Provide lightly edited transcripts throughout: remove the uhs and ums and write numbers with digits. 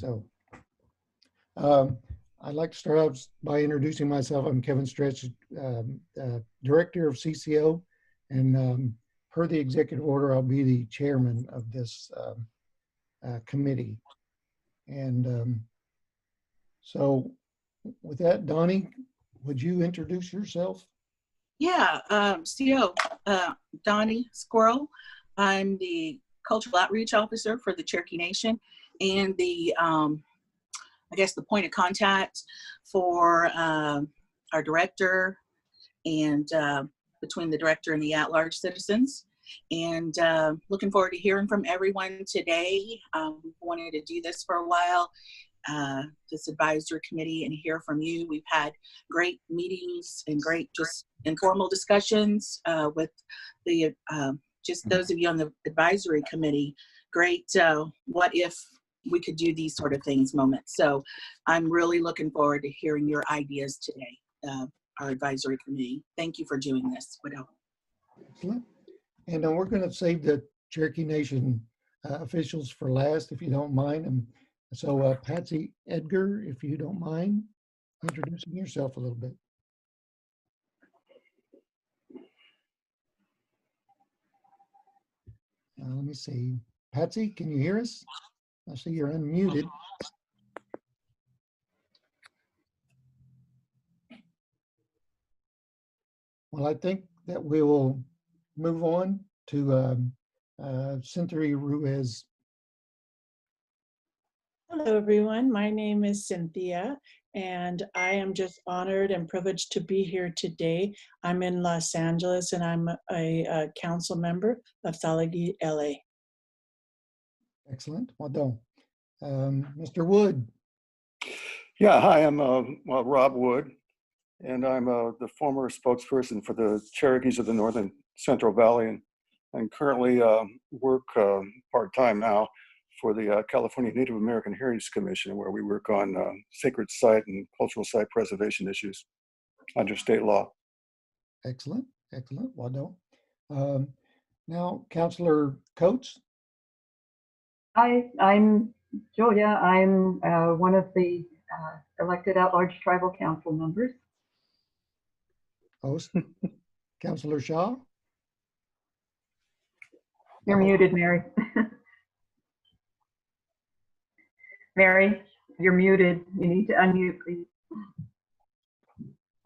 So um, I'd like to start out by introducing myself. I'm Kevin Stretch, Director of CCO, and per the executive order, I'll be the chairman of this committee. And so with that, Donnie, would you introduce yourself? Yeah, CO, Donnie Squirrel. I'm the Cultural Outreach Officer for the Cherokee Nation and the, I guess, the point of contact for our director and between the director and the at-large citizens. And looking forward to hearing from everyone today. We've wanted to do this for a while, this advisory committee, and hear from you. We've had great meetings and great just informal discussions with the just those of you on the advisory committee. Great what if we could do these sort of things moments. So I'm really looking forward to hearing your ideas today, our advisory committee. Thank you for doing this. Excellent. And we're going to save the Cherokee Nation officials for last, if you don't mind. And so Patsy Edgar, if you don't mind introducing yourself a little bit. Let me see. Patsy, can you hear us? I see you're unmuted. Well, I think that we will move on to Cynthia Ruiz. Hello, everyone. My name is Cynthia, and I am just honored and privileged to be here today. I'm in Los Angeles, and I'm a council member of Salagi, LA. Excellent. Well done. Mr. Wood. Yeah, hi, I'm Rob Wood, and I'm the former spokesperson for the Cherokees of the Northern Central Valley, and currently work part-time now for the California Native American Heritage Commission, where we work on sacred site and cultural site preservation issues under state law. Excellent, excellent. Well done. Now, Councilor Coates. Hi, I'm Julia. I'm one of the elected at-large tribal council members. Host. Councilor Shaw. You're muted, Mary. Mary, you're muted. You need to unmute, please.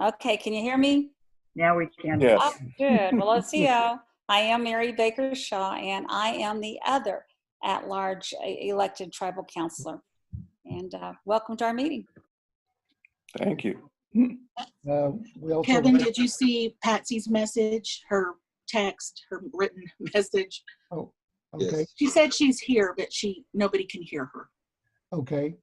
Okay, can you hear me? Now we can. Yes. Oh, good. Well, let's see. I am Mary Baker Shaw, and I am the other at-large elected tribal councilor. And welcome to our meeting. Thank you. Kevin, did you see Patsy's message, her text, her written message? Oh, okay. She said she's here, but nobody can hear her. Okay.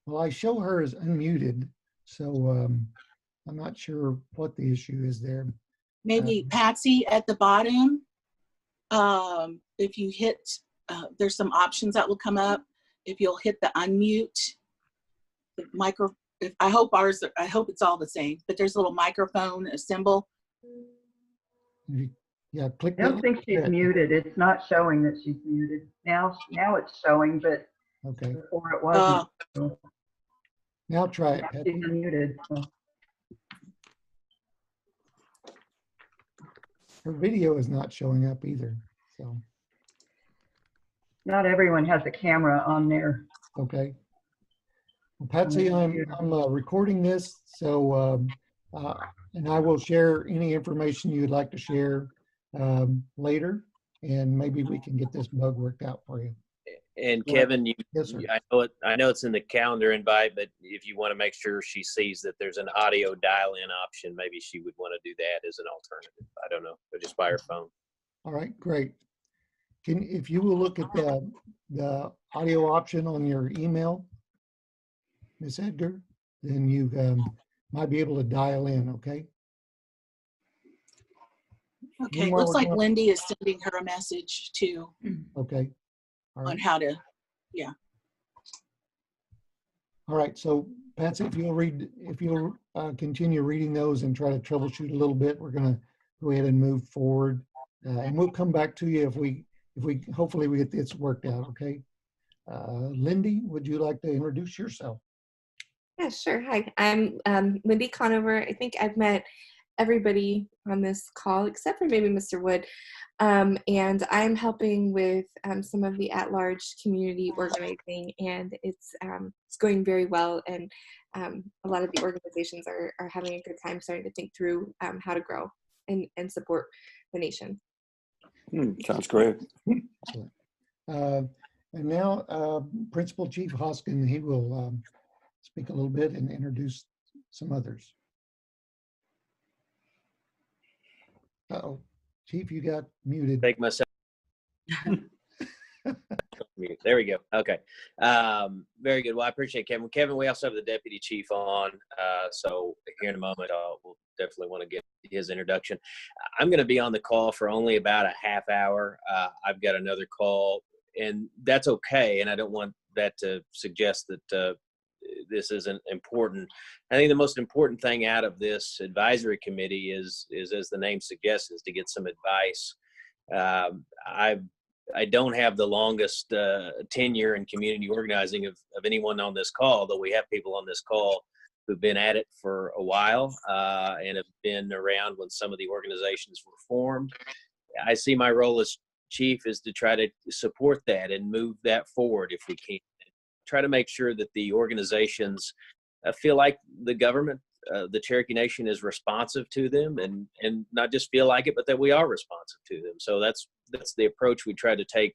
Well, I show her as unmuted, so I'm not sure what the issue is there. Maybe Patsy at the bottom. If you hit, there's some options that will come up. If you'll hit the unmute, the micro. I hope it's all the same. But there's a little microphone, a symbol. Yeah, click. I don't think she's muted. It's not showing that she's muted. Now it's showing, but okay. Before it wasn't. Now try it. She's unmuted. So. Her video is not showing up either. So. Not everyone has a camera on there. Okay. Well, Patsy, I'm recording this, so and I will share any information you'd like to share later, and maybe we can get this bug worked out for you. And Kevin, Yes, sir. I know it's in the calendar invite, but if you want to make sure she sees that there's an audio dial-in option, maybe she would want to do that as an alternative. I don't know, but just by her phone. All right, great. If you will look at the audio option on your email, Ms. Edgar, then you might be able to dial in, okay? Okay, looks like Lindy is sending her a message too. Okay. All right. On how to, yeah. All right, so Patsy, if you'll continue reading those and try to troubleshoot a little bit, we're gonna go ahead and move forward, and we'll come back to you if we hopefully we get this worked out, okay? Lindy, would you like to introduce yourself? Yeah, sure. Hi, I'm Lindy Conover. I think I've met everybody on this call except for maybe Mr. Wood. And I'm helping with some of the at-large community organizing, and it's going very well. And a lot of the organizations are having a good time starting to think through how to grow and support the nation. Sounds great. And now Principal Chief Hoskin, he will speak a little bit and introduce some others. Uh-oh, Chief, you got muted. Take myself. There we go. Okay. Very good. Well, I appreciate Kevin. Kevin, we also have the Deputy Chief on. So here in a moment, we'll definitely want to get his introduction. I'm going to be on the call for only about a half hour. I've got another call, and that's okay. And I don't want that to suggest that this isn't important. I think the most important thing out of this advisory committee is as the name suggests, is to get some advice. I don't have the longest tenure in community organizing of anyone on this call, though we have people on this call who've been at it for a while and have been around when some of the organizations were formed. I see my role as chief is to try to support that and move that forward if we can. Try to make sure that the organizations feel like the government, the Cherokee Nation, is responsive to them, and not just feel like it, but that we are responsive to them. So that's the approach we tried to take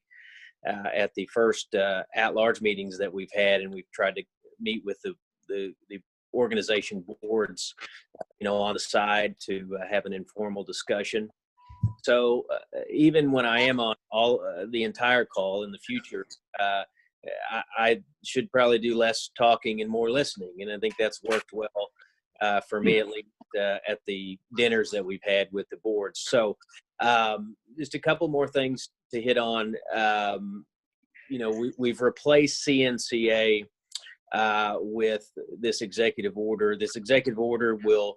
at the first at-large meetings that we've had, and we've tried to meet with the organization boards, on the side to have an informal discussion. So even when I am on the entire call in the future, I should probably do less talking and more listening, and I think that's worked well for me, at least at the dinners that we've had with the boards. So just a couple more things to hit on. We've replaced CNCA with this executive order. This executive order will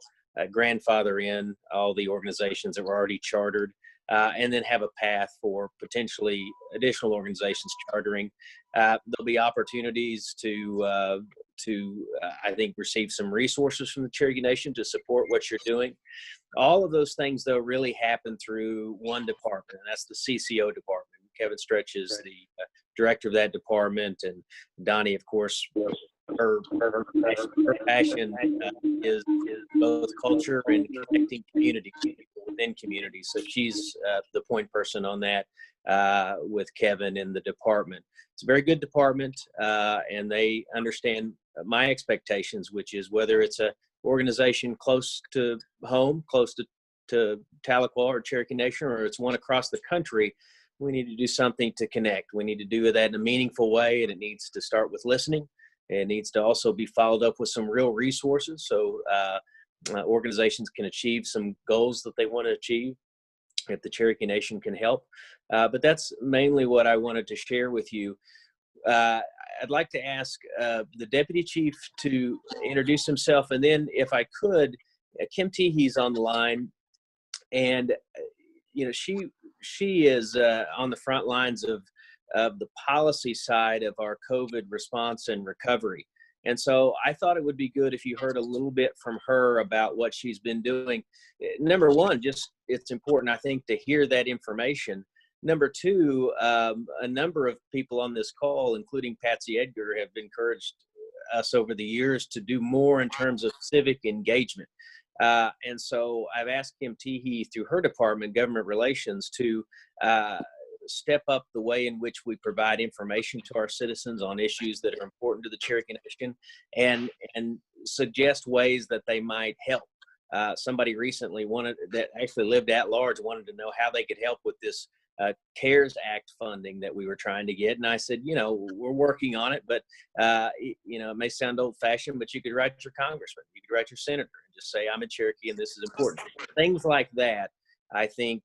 grandfather in all the organizations that were already chartered, and then have a path for potentially additional organizations chartering. There'll be opportunities to I think, receive some resources from the Cherokee Nation to support what you're doing. All of those things, though, really happen through one department, and that's the CCO department. Kevin Stretch is the director of that department, and Donnie, of course, her passion is both culture and connecting community within communities. So she's the point person on that with Kevin in the department. It's a very good department, and they understand my expectations, which is whether it's a organization close to home, close to Tahlequah or Cherokee Nation, or it's one across the country, we need to do something to connect. We need to do that in a meaningful way, and it needs to start with listening. It needs to also be followed up with some real resources so organizations can achieve some goals that they want to achieve if the Cherokee Nation can help. But that's mainly what I wanted to share with you. I'd like to ask the Deputy Chief to introduce himself, and then if I could, Kim Teehey's on the line, and she is on the front lines of the policy side of our COVID response and recovery. And so I thought it would be good if you heard a little bit from her about what she's been doing. Number one, just it's important, I think, to hear that information. Number two, a number of people on this call, including Patsy Edgar, have encouraged us over the years to do more in terms of civic engagement. And so I've asked Kim Teehey through her department, Government Relations, to step up the way in which we provide information to our citizens on issues that are important to the Cherokee Nation, and suggest ways that they might help. Somebody recently that actually lived at large wanted to know how they could help with this CARES Act funding that we were trying to get. And I said, we're working on it, but it may sound old fashioned, but you could write your congressman, you could write your senator and just say, I'm a Cherokee and this is important. Things like that. I think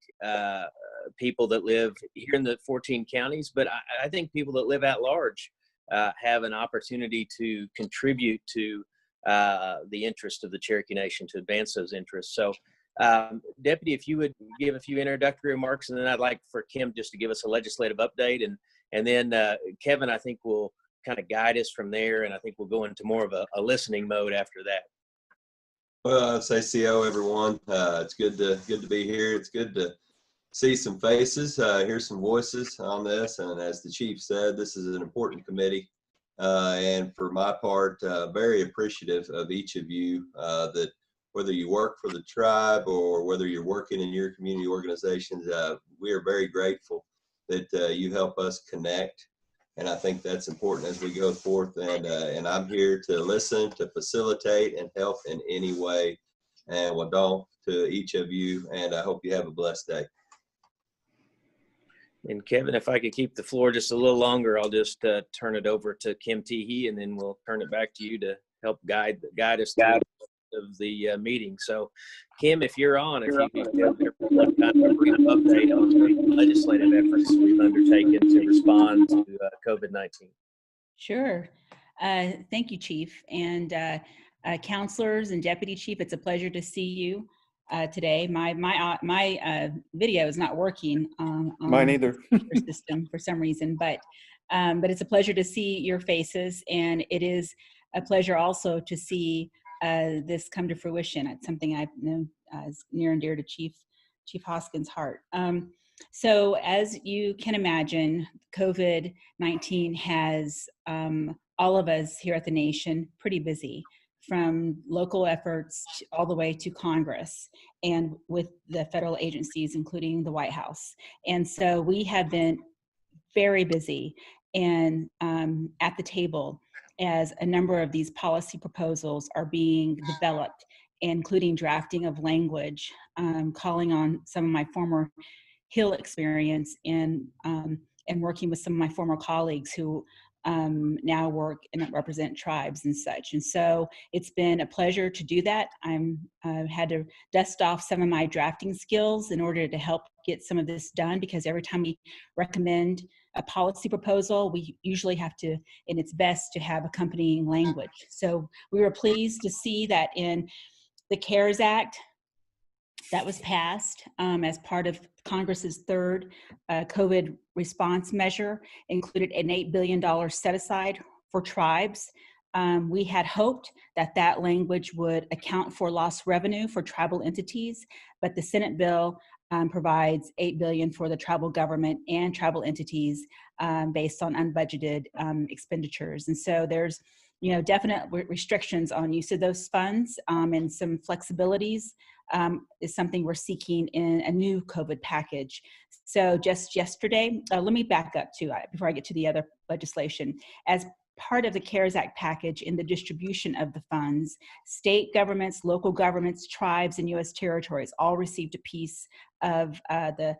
people that live here in the 14 counties, but I think people that live at large have an opportunity to contribute to the interest of the Cherokee Nation, to advance those interests. So, Deputy, if you would give a few introductory remarks, and then I'd like for Kim just to give us a legislative update, and And then Kevin, I think, will kind of guide us from there, and I think we'll go into more of a listening mode after that. Well, I'd say CO, everyone. It's good to be here. It's good to see some faces, hear some voices on this. And as the chief said, this is an important committee. And for my part, very appreciative of each of you, that whether you work for the tribe or whether you're working in your community organizations, we are very grateful that you help us connect. And I think that's important as we go forth. And I'm here to listen, to facilitate, and help in any way. And Wadon to each of you. And I hope you have a blessed day. And Kevin, if I could keep the floor just a little longer, I'll just turn it over to Kim Teehee, and then we'll turn it back to you to help guide us through of the meeting. So, Kim, if you're on, if you could give everyone kind of a brief update on the legislative efforts we've undertaken to respond to COVID-19. Sure. Thank you, Chief. And counselors and Deputy Chief, it's a pleasure to see you today. My video is not working on Mine either. the system for some reason, but it's a pleasure to see your faces, and it is a pleasure also to see this come to fruition. It's something I've known is near and dear to Chief Hoskins' heart. So as you can imagine, COVID-19 has all of us here at the nation pretty busy, from local efforts all the way to Congress and with the federal agencies, including the White House. And so we have been very busy and at the table as a number of these policy proposals are being developed, including drafting of language, calling on some of my former Hill experience and working with some of my former colleagues who now work and represent tribes and such. And so it's been a pleasure to do that. I've had to dust off some of my drafting skills in order to help get some of this done, because every time we recommend a policy proposal, we usually have to, and it's best to have accompanying language. So we were pleased to see that in the CARES Act, that was passed as part of Congress's third COVID response measure, included an $8 billion set aside for tribes. We had hoped that that language would account for lost revenue for tribal entities, but the Senate bill provides $8 billion for the tribal government and tribal entities based on unbudgeted expenditures. And so there's definite restrictions on use of those funds, and some flexibilities is something we're seeking in a new COVID package. So just yesterday, let me back up to before I get to the other legislation. As part of the CARES Act package in the distribution of the funds, state governments, local governments, tribes, and U.S. territories all received a piece of the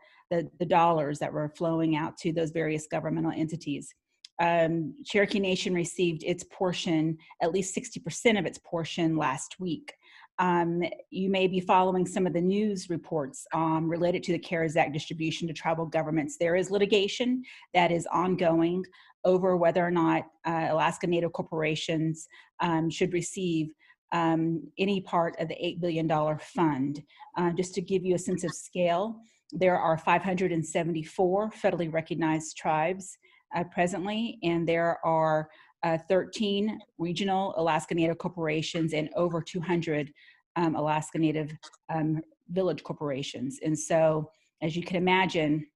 dollars that were flowing out to those various governmental entities. Cherokee Nation received its portion, at least 60% of its portion last week. You may be following some of the news reports related to the CARES Act distribution to tribal governments. There is litigation that is ongoing over whether or not Alaska Native corporations should receive any part of the $8 billion fund. Just to give you a sense of scale, there are 574 federally recognized tribes presently, and there are 13 regional Alaska Native corporations and over 200 Alaska Native village corporations. And so, as you can imagine,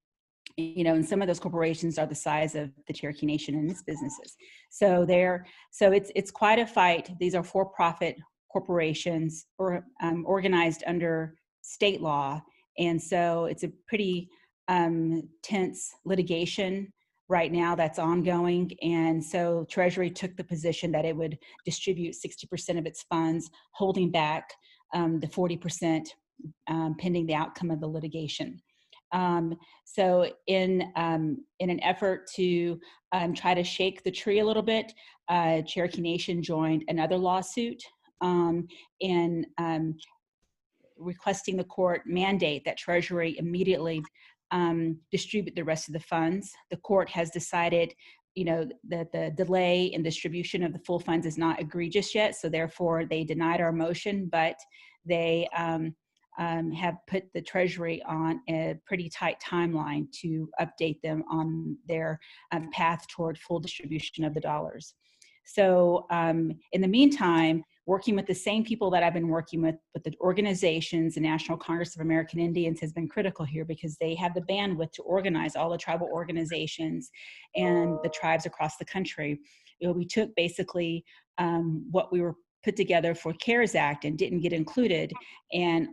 and some of those corporations are the size of the Cherokee Nation and its businesses. So it's quite a fight. These are for-profit corporations or organized under state law, and so it's a pretty tense litigation right now that's ongoing. And so Treasury took the position that it would distribute 60% of its funds, holding back the 40% pending the outcome of the litigation. So in an effort to try to shake the tree a little bit, Cherokee Nation joined another lawsuit in requesting the court mandate that Treasury immediately distribute the rest of the funds. The court has decided, that the delay in distribution of the full funds is not egregious yet, so therefore they denied our motion, but they have put the Treasury on a pretty tight timeline to update them on their path toward full distribution of the dollars. So in the meantime, working with the same people that I've been working with the organizations, the National Congress of American Indians has been critical here because they have the bandwidth to organize all the tribal organizations and the tribes across the country. You know, we took basically what we were put together for CARES Act and didn't get included, and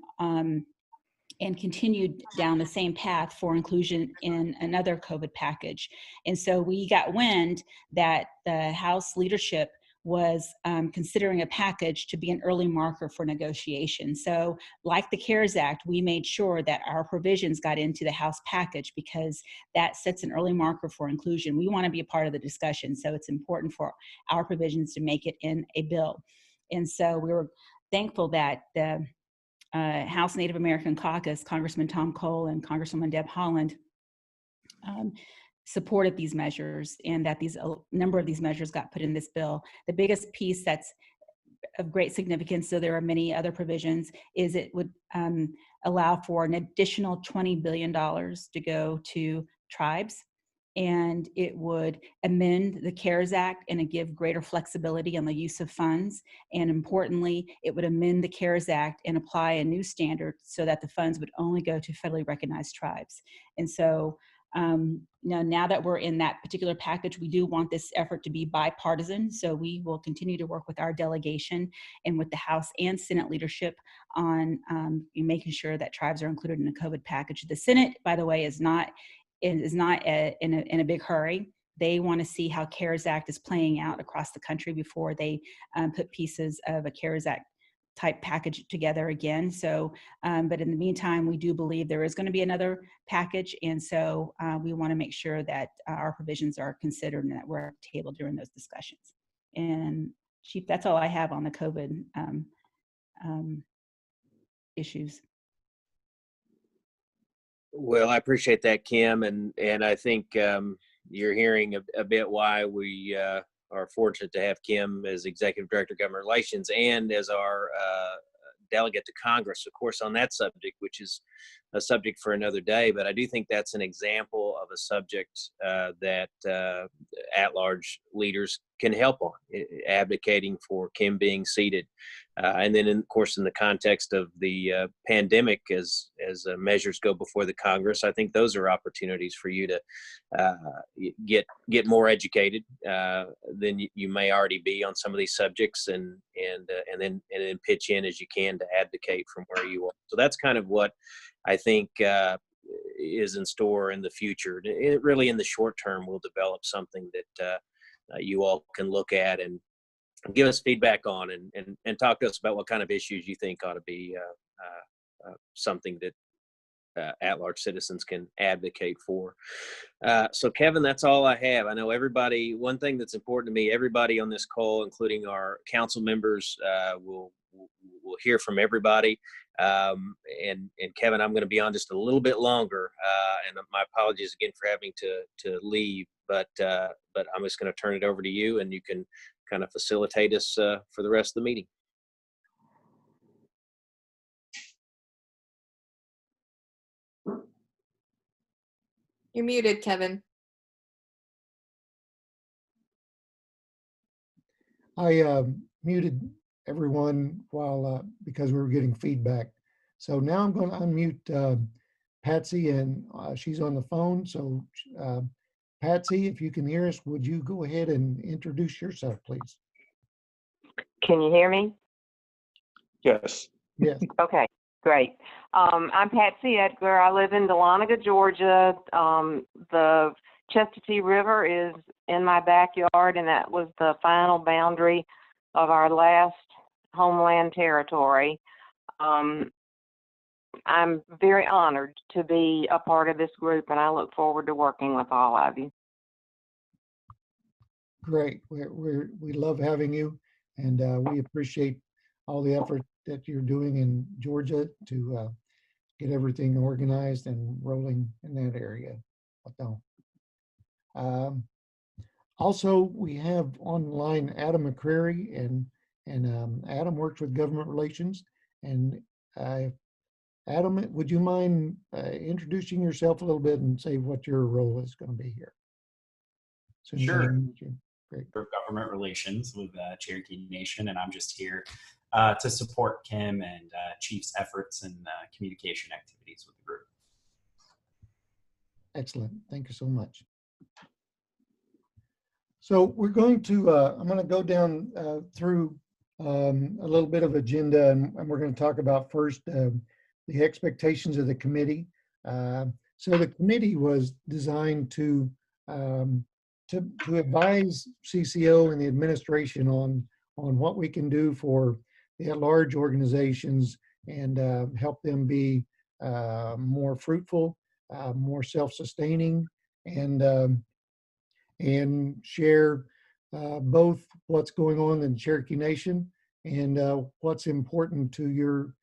continued down the same path for inclusion in another COVID package. And so we got wind that the House leadership was considering a package to be an early marker for negotiation. So like the CARES Act, we made sure that our provisions got into the House package because that sets an early marker for inclusion. We want to be a part of the discussion, so it's important for our provisions to make it in a bill. And so we were thankful that the House Native American Caucus, Congressman Tom Cole and Congresswoman Deb Haaland, supported these measures, and that a number of these measures got put in this bill. The biggest piece that's of great significance, so there are many other provisions, is it would allow for an additional $20 billion to go to tribes, and it would amend the CARES Act and give greater flexibility on the use of funds. And importantly, it would amend the CARES Act and apply a new standard so that the funds would only go to federally recognized tribes. And so now that we're in that particular package, we do want this effort to be bipartisan. So we will continue to work with our delegation and with the House and Senate leadership on making sure that tribes are included in the COVID package. The Senate, by the way, is not in a big hurry. They want to see how CARES Act is playing out across the country before they put pieces of a CARES Act type package together again. So, but in the meantime, we do believe there is going to be another package. And so we want to make sure that our provisions are considered and that we're at the table during those discussions. And Chief, that's all I have on the COVID issues. Well, I appreciate that, Kim, and I think you're hearing a bit why we are fortunate to have Kim as Executive Director of Government Relations and as our delegate to Congress, of course, on that subject, which is a subject for another day. But I do think that's an example of a subject that at-large leaders can help on, advocating for Kim being seated. And then, of course, in the context of the pandemic, as measures go before the Congress, I think those are opportunities for you to get more educated than you may already be on some of these subjects, and then pitch in as you can to advocate from where you are. So that's kind of what I think is in store in the future. It really, in the short term, will develop something that you all can look at and give us feedback on, and talk to us about what kind of issues you think ought to be something that at-large citizens can advocate for. So Kevin, that's all I have. I know everybody, one thing that's important to me, everybody on this call, including our council members, will hear from everybody. And Kevin, I'm going to be on just a little bit longer, and my apologies again for having to leave, but I'm just going to turn it over to you, and you can kind of facilitate us for the rest of the meeting. You're muted, Kevin. I muted everyone while because we were getting feedback. So now I'm going to unmute Patsy, and she's on the phone. So Patsy, if you can hear us, would you go ahead and introduce yourself, please? Can you hear me? Yes. Yes. Okay, great. I'm Patsy Edgar. I live in Dahlonega, Georgia. The Chestatee River is in my backyard, and that was the final boundary of our last homeland territory. I'm very honored to be a part of this group, and I look forward to working with all of you. Great. We love having you, and we appreciate all the effort that you're doing in Georgia to get everything organized and rolling in that area. Also, we have online Adam McCreary, and Adam works with government relations, and Adam, would you mind introducing yourself a little bit and say what your role is going to be here? As soon as I Sure. unmute you. Great. For government relations with Cherokee Nation, and I'm just here to support Kim and Chief's efforts and communication activities with the group. Excellent. Thank you so much. So we're going to, I'm going to go down through a little bit of agenda, and we're going to talk about first the expectations of the committee. So the committee was designed to advise CCO and the administration on what we can do for the at-large organizations and help them be more fruitful, more self-sustaining, and share both what's going on in Cherokee Nation and what's important to your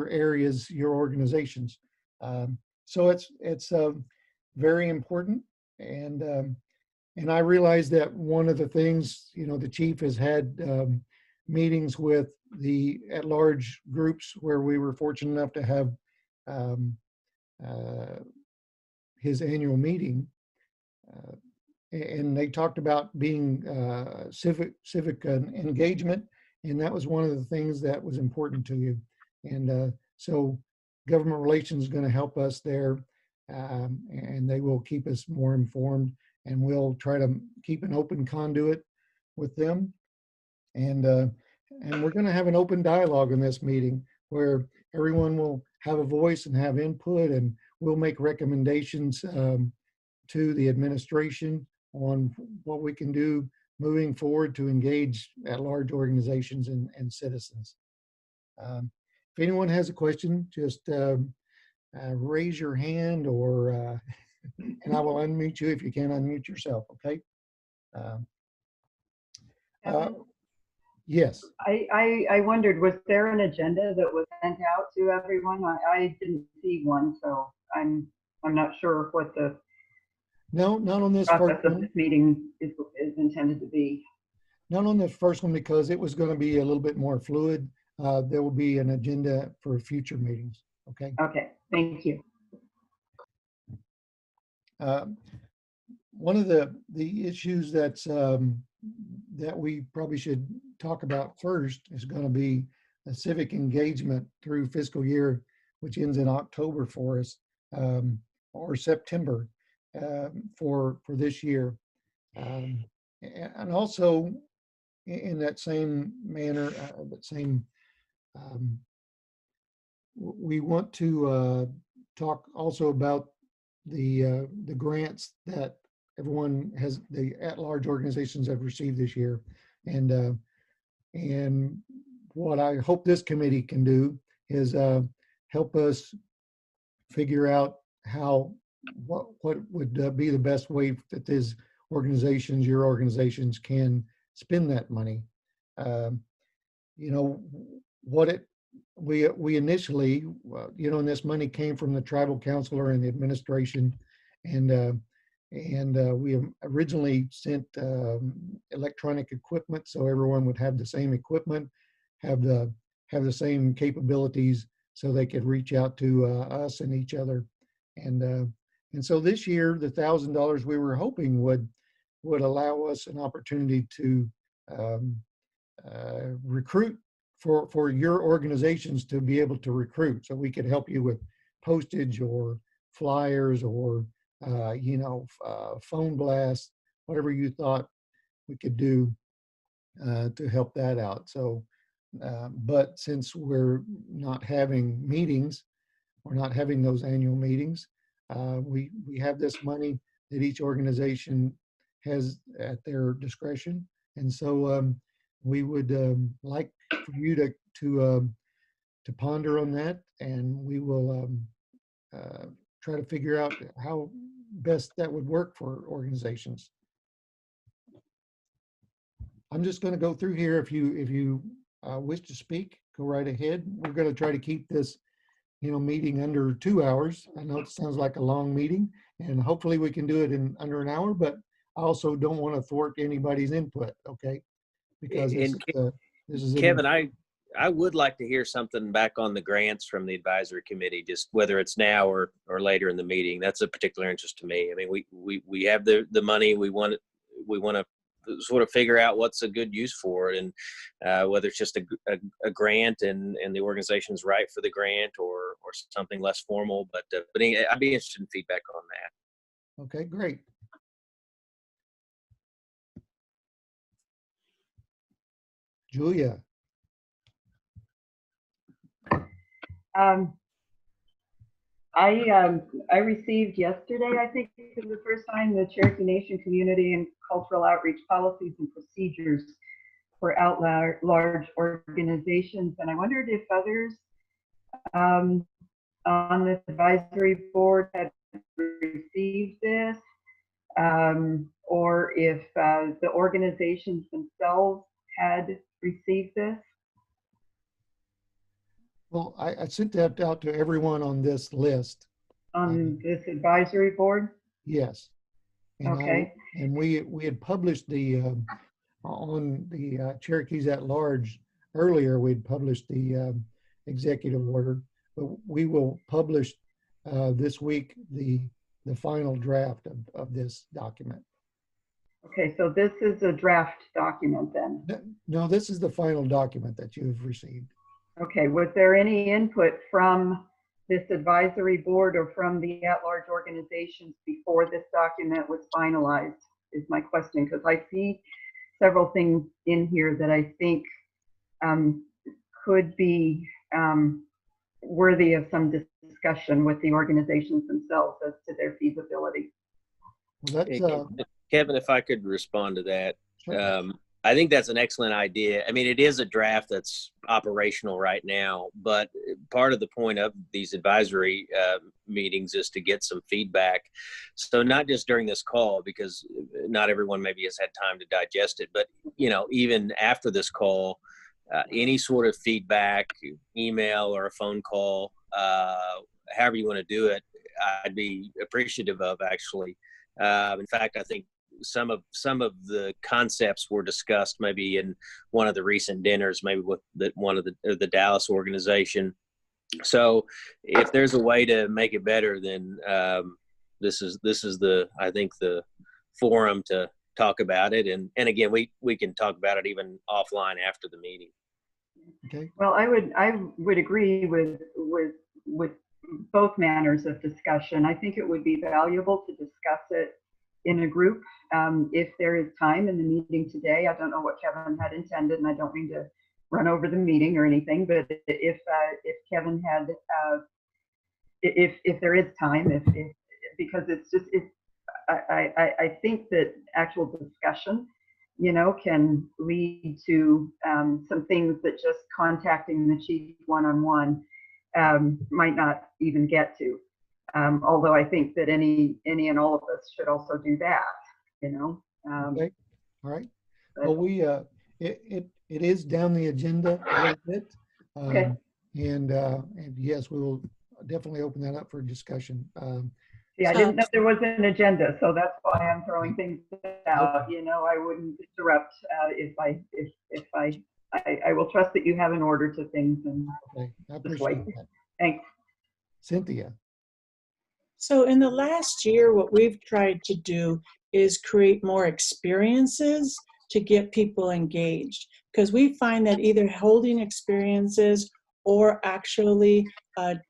areas, your organizations. So it's very important, and I realize that one of the things, the chief has had meetings with the at-large groups where we were fortunate enough to have his annual meeting. And they talked about being civic engagement, and that was one of the things that was important to you. And so government relations is going to help us there, and they will keep us more informed, and we'll try to keep an open conduit with them. And we're going to have an open dialogue in this meeting where everyone will have a voice and have input, and we'll make recommendations to the administration on what we can do moving forward to engage at large organizations and citizens. If anyone has a question, just raise your hand, or and I will unmute you if you can't unmute yourself, okay? Yes. I wondered, was there an agenda that was sent out to everyone? I didn't see one, so I'm not sure what the No, not on this process first of one. this meeting is intended to be. Not on this first one, because it was going to be a little bit more fluid. There will be an agenda for future meetings. Okay. Okay. Thank you. One of the issues that's that we probably should talk about first is going to be a civic engagement through fiscal year, which ends in October for us, or September for this year. And also in that same manner, we want to talk also about the grants that everyone has, the at-large organizations have received this year, and what I hope this committee can do is help us figure out what would be the best way that these organizations, your organizations, can spend that money. We initially, and this money came from the tribal counselor and the administration, and we originally sent electronic equipment so everyone would have the same equipment, have the same capabilities, so they could reach out to us and each other. And so this year, the $1,000 we were hoping would allow us an opportunity to recruit for your organizations to be able to recruit, so we could help you with postage or flyers or phone blasts, whatever you thought we could do to help that out. So, but since we're not having meetings, we're not having those annual meetings, we have this money that each organization has at their discretion, and so we would like for you to ponder on that, and we will try to figure out how best that would work for organizations. I'm just going to go through here. If you wish to speak, go right ahead. We're going to try to keep this meeting under 2 hours. I know it sounds like a long meeting, and hopefully we can do it in under an hour, but I also don't want to thwart anybody's input, okay? Because this is Kevin, I I would like to hear something back on the grants from the advisory committee, just whether it's now or later in the meeting. That's a particular interest to me. I mean, we have the money. We want to sort of figure out what's a good use for it, and whether it's just a grant and the organization's right for the grant, or something less formal. But anyway, I'd be interested in feedback on that. Okay, great. Julia. I received yesterday, I think for the first time, the Cherokee Nation Community and Cultural Outreach Policies and Procedures for large organizations. And I wondered if others on this advisory board had received this, or if the organizations themselves had received this. Well, I sent that out to everyone on this list. On this advisory board? Yes. And okay. And we had published the, on the Cherokees at Large earlier, we'd published the executive order, but we will publish this week the final draft of this document. Okay, so this is a draft document then? No, this is the final document that you've received. Okay, was there any input from this advisory board or from the at-large organizations before this document was finalized, is my question, because I see several things in here that I think could be worthy of some discussion with the organizations themselves as to their feasibility. Well, that's, Kevin, if I could respond to that. sure. I think that's an excellent idea. I mean, it is a draft that's operational right now, but part of the point of these advisory meetings is to get some feedback. So not just during this call, because not everyone maybe has had time to digest it, but, you know, even after this call, any sort of feedback, email or a phone call, however you want to do it, I'd be appreciative of, actually. In fact, I think some of the concepts were discussed maybe in one of the recent dinners, maybe with one of the Dallas organization. So if there's a way to make it better, then this is I think the forum to talk about it. And again, we can talk about it even offline after the meeting. Okay. Well, I would agree with both manners of discussion. I think it would be valuable to discuss it in a group if there is time in the meeting today. I don't know what Kevin had intended, and I don't mean to run over the meeting or anything, but if Kevin had, if there is time, because it's just, I think that actual discussion, you know, can lead to some things that just contacting the chief one-on-one might not even get to. Although I think that any and all of us should also do that, you know. Okay. All right. Well, we it is down the agenda a little bit. Okay. And yes, we will definitely open that up for discussion. Yeah, I didn't know there was an agenda, so that's why I'm throwing things out. You know, I wouldn't interrupt if I will trust that you have an order to things. And okay, I appreciate that. Thanks. Cynthia. So in the last year, what we've tried to do is create more experiences to get people engaged, because we find that either holding experiences or actually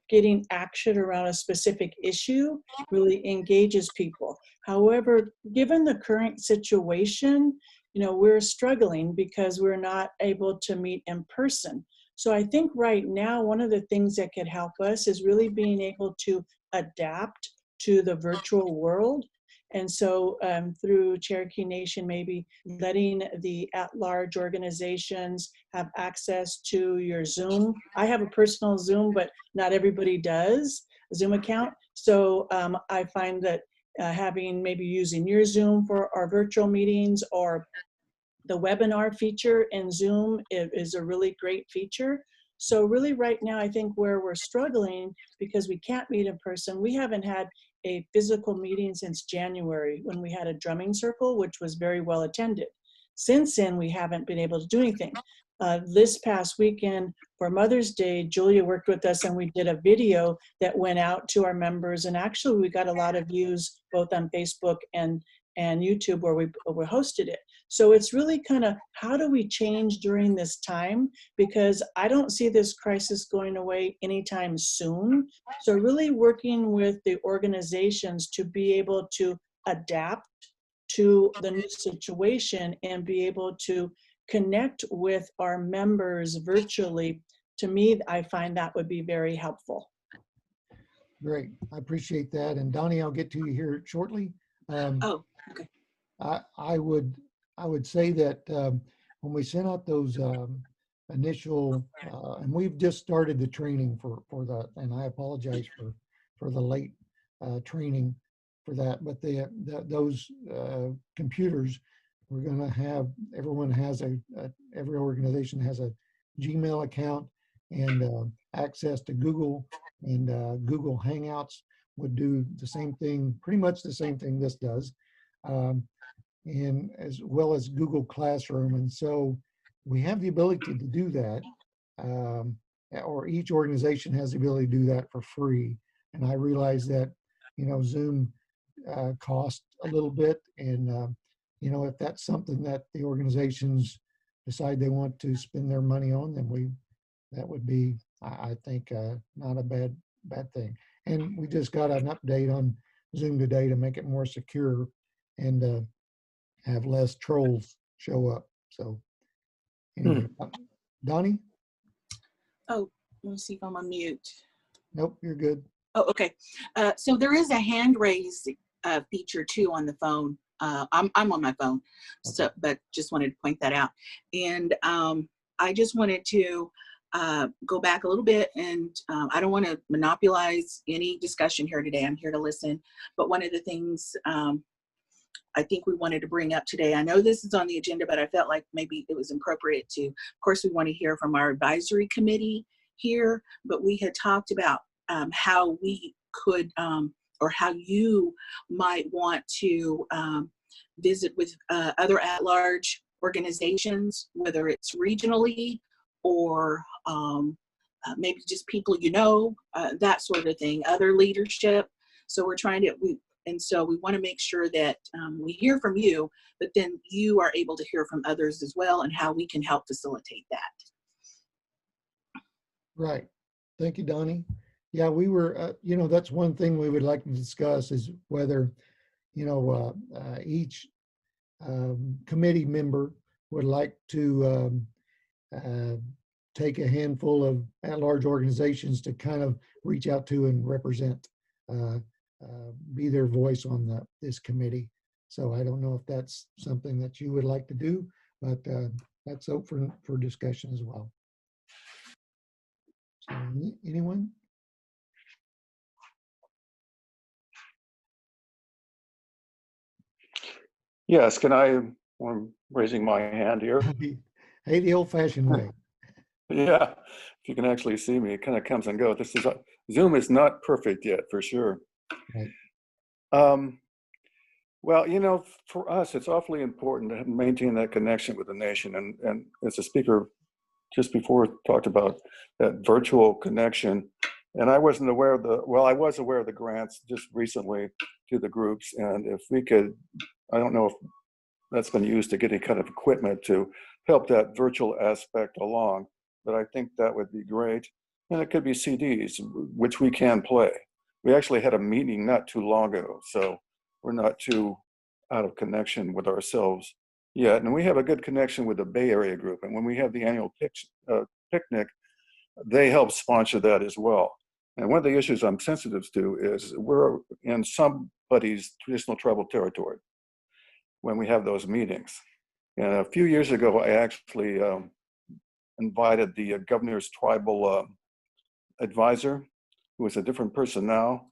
getting action around a specific issue really engages people. However, given the current situation, you know, we're struggling because we're not able to meet in person. So I think right now, one of the things that could help us is really being able to adapt to the virtual world. And so through Cherokee Nation, maybe letting the at-large organizations have access to your Zoom. I have a personal Zoom, but not everybody does a Zoom account. So I find that having maybe using your Zoom for our virtual meetings, or the webinar feature in Zoom is a really great feature. So really right now, I think where we're struggling, because we can't meet in person, we haven't had a physical meeting since January, when we had a drumming circle, which was very well attended. Since then, we haven't been able to do anything. This past weekend for Mother's Day, Julia worked with us and we did a video that went out to our members. And actually we got a lot of views both on Facebook and YouTube where we hosted it. So it's really kind of how do we change during this time? Because I don't see this crisis going away anytime soon. So really working with the organizations to be able to adapt to the new situation and be able to connect with our members virtually, to me, I find that would be very helpful. Great, I appreciate that. And Donnie, I'll get to you here shortly. Oh, okay. I would say that when we sent out those initial, and we've just started the training for that, and I apologize for the late training for that, but those computers, we're going to have, everyone has every organization has a Gmail account and access to Google, and Google Hangouts would do the same thing, pretty much the same thing this does, and as well as Google Classroom. And so we have the ability to do that, or each organization has the ability to do that for free. And I realize that, Zoom costs a little bit, and if that's something that the organizations decide they want to spend their money on, then that would be, I think, not a bad thing. And we just got an update on Zoom today to make it more secure and have less trolls show up. So anyway, Donnie? Oh, let me see if I'm on mute. Nope, you're good. Oh, okay. So there is a hand raise feature too on the phone. I'm on my phone, so but just wanted to point that out. And I just wanted to go back a little bit, and I don't want to monopolize any discussion here today. I'm here to listen. But one of the things I think we wanted to bring up today, I know this is on the agenda, but I felt like maybe it was appropriate to, of course, we want to hear from our advisory committee here, but we had talked about how we could, or how you might want to visit with other at-large organizations, whether it's regionally or maybe just people that sort of thing, other leadership. So we're trying to, and so we want to make sure that we hear from you, but then you are able to hear from others as well, and how we can help facilitate that. Right. Thank you, Donnie. Yeah, we were, that's one thing we would like to discuss is whether, each committee member would like to take a handful of at-large organizations to kind of reach out to and represent, be their voice on this committee. So I don't know if that's something that you would like to do, but that's open for discussion as well. So, anyone? Yes, I'm raising my hand here. Hey, the old-fashioned way. Yeah, if you can actually see me, it kind of comes and goes. Zoom is not perfect yet, for sure. Right. Well, for us, it's awfully important to maintain that connection with the nation. And as the speaker just before talked about that virtual connection, and I wasn't aware of I was aware of the grants just recently to the groups. And if we could, I don't know if that's been used to get any kind of equipment to help that virtual aspect along, but I think that would be great. And it could be CDs, which we can play. We actually had a meeting not too long ago, so we're not too out of connection with ourselves yet. And we have a good connection with the Bay Area group. And when we have the annual picnic, they help sponsor that as well. And one of the issues I'm sensitive to is we're in somebody's traditional tribal territory when we have those meetings. And a few years ago, I actually invited the governor's tribal advisor, who is a different person now,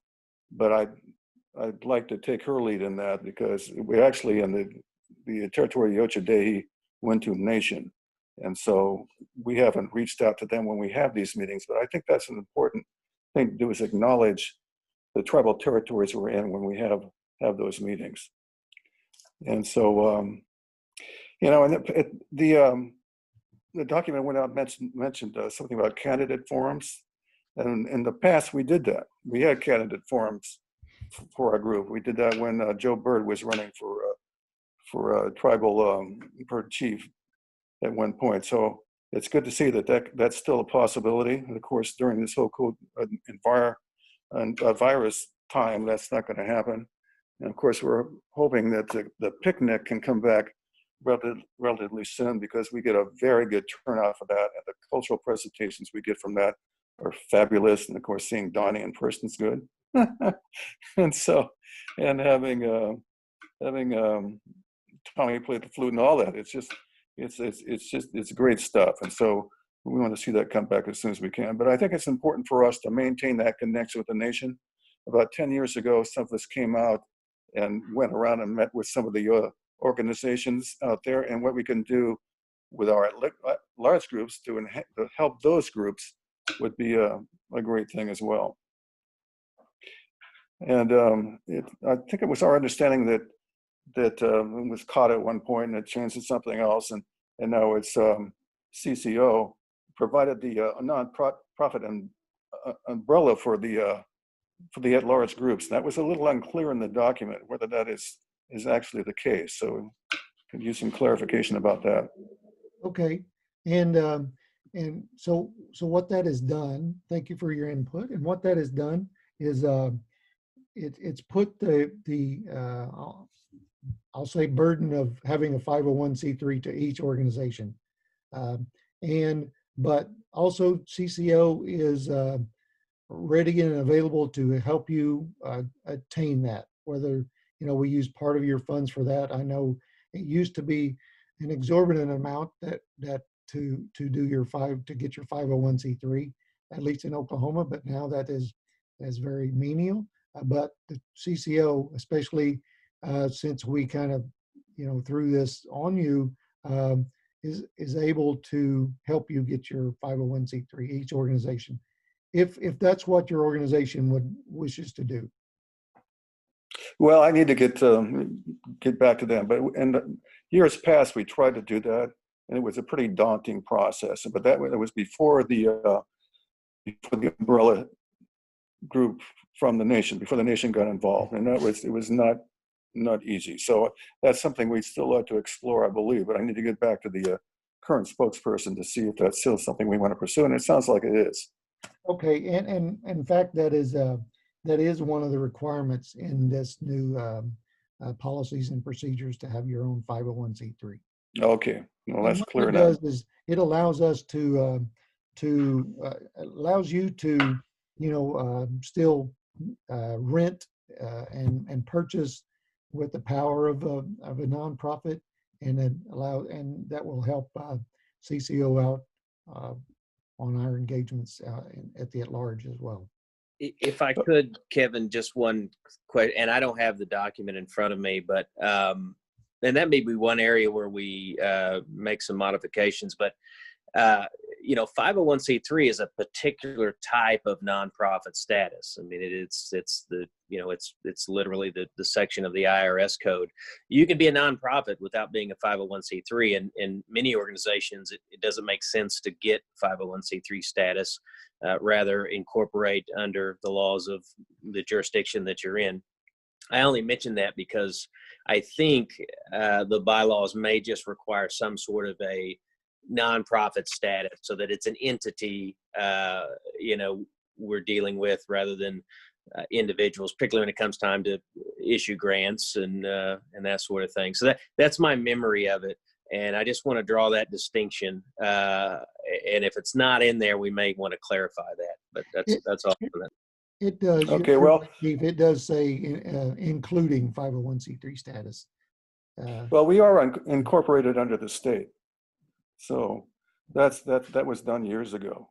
but I'd like to take her lead in that, because we actually, in the territory of Yochadehi, Wintu Nation. And so we haven't reached out to them when we have these meetings, but I think that's an important thing to do, is acknowledge the tribal territories we're in when we have those meetings. And so, and the document went out mentioned something about candidate forums, and in the past we did that. We had candidate forums for our group. We did that when Joe Bird was running for tribal bird chief at one point. So it's good to see that's still a possibility. And of course, during this whole virus time, that's not going to happen. And of course, we're hoping that the picnic can come back relatively soon, because we get a very good turnout for that, and the cultural presentations we get from that are fabulous. And of course, seeing Donnie in person is good. And so, and having Tommy play the flute and all that, it's great stuff. And so we want to see that come back as soon as we can. But I think it's important for us to maintain that connection with the nation. About 10 years ago, some of us came out and went around and met with some of the organizations out there, and what we can do with our large groups to help those groups would be a great thing as well. And I think it was our understanding that it was caught at one point and it changed to something else, and now it's CCO provided the non-profit umbrella for the at-large groups. That was a little unclear in the document whether that is actually the case. So could use some clarification about that. Okay, and so what that has done, thank you for your input. And what that has done is it's put the I'll say burden of having a 501c3 to each organization, but also CCO is ready and available to help you attain that. Whether we use part of your funds for that. I know it used to be an exorbitant amount that to get your 501c3, at least in Oklahoma, but now that is very menial. But the CCO, especially since we kind of threw this on you, is able to help you get your 501c3, each organization, if that's what your organization wishes to do. Well, I need to get back to them, but in years past we tried to do that, and it was a pretty daunting process. But it was before the umbrella group from the nation, before the nation got involved, and it was not easy. So that's something we'd still like to explore, I believe. But I need to get back to the current spokesperson to see if that's still something we want to pursue, and it sounds like it is. Okay, and in fact, that is one of the requirements in this new policies and procedures, to have your own 501c3. Okay, well, that's clear now. What it does is it allows us allows you to still rent and purchase with the power of a nonprofit, and that will help CCO out on our engagements at the at-large as well. If I could, Kevin, just one question, and I don't have the document in front of me, but and that may be one area where we make some modifications. But 501c3 is a particular type of nonprofit status. I mean, it's literally the section of the IRS code. You can be a nonprofit without being a 501c3, and in many organizations, it doesn't make sense to get 501c3 status. Rather, incorporate under the laws of the jurisdiction that you're in. I only mention that because I think the bylaws may just require some sort of a nonprofit status, so that it's an entity we're dealing with, rather than individuals, particularly when it comes time to issue grants and that sort of thing. So that's my memory of it, and I just want to draw that distinction. And if it's not in there, we may want to clarify that. But that's all. It does. Okay, well, Steve, it does say including 501c3 status. Well, we are incorporated under the state. So that was done years ago,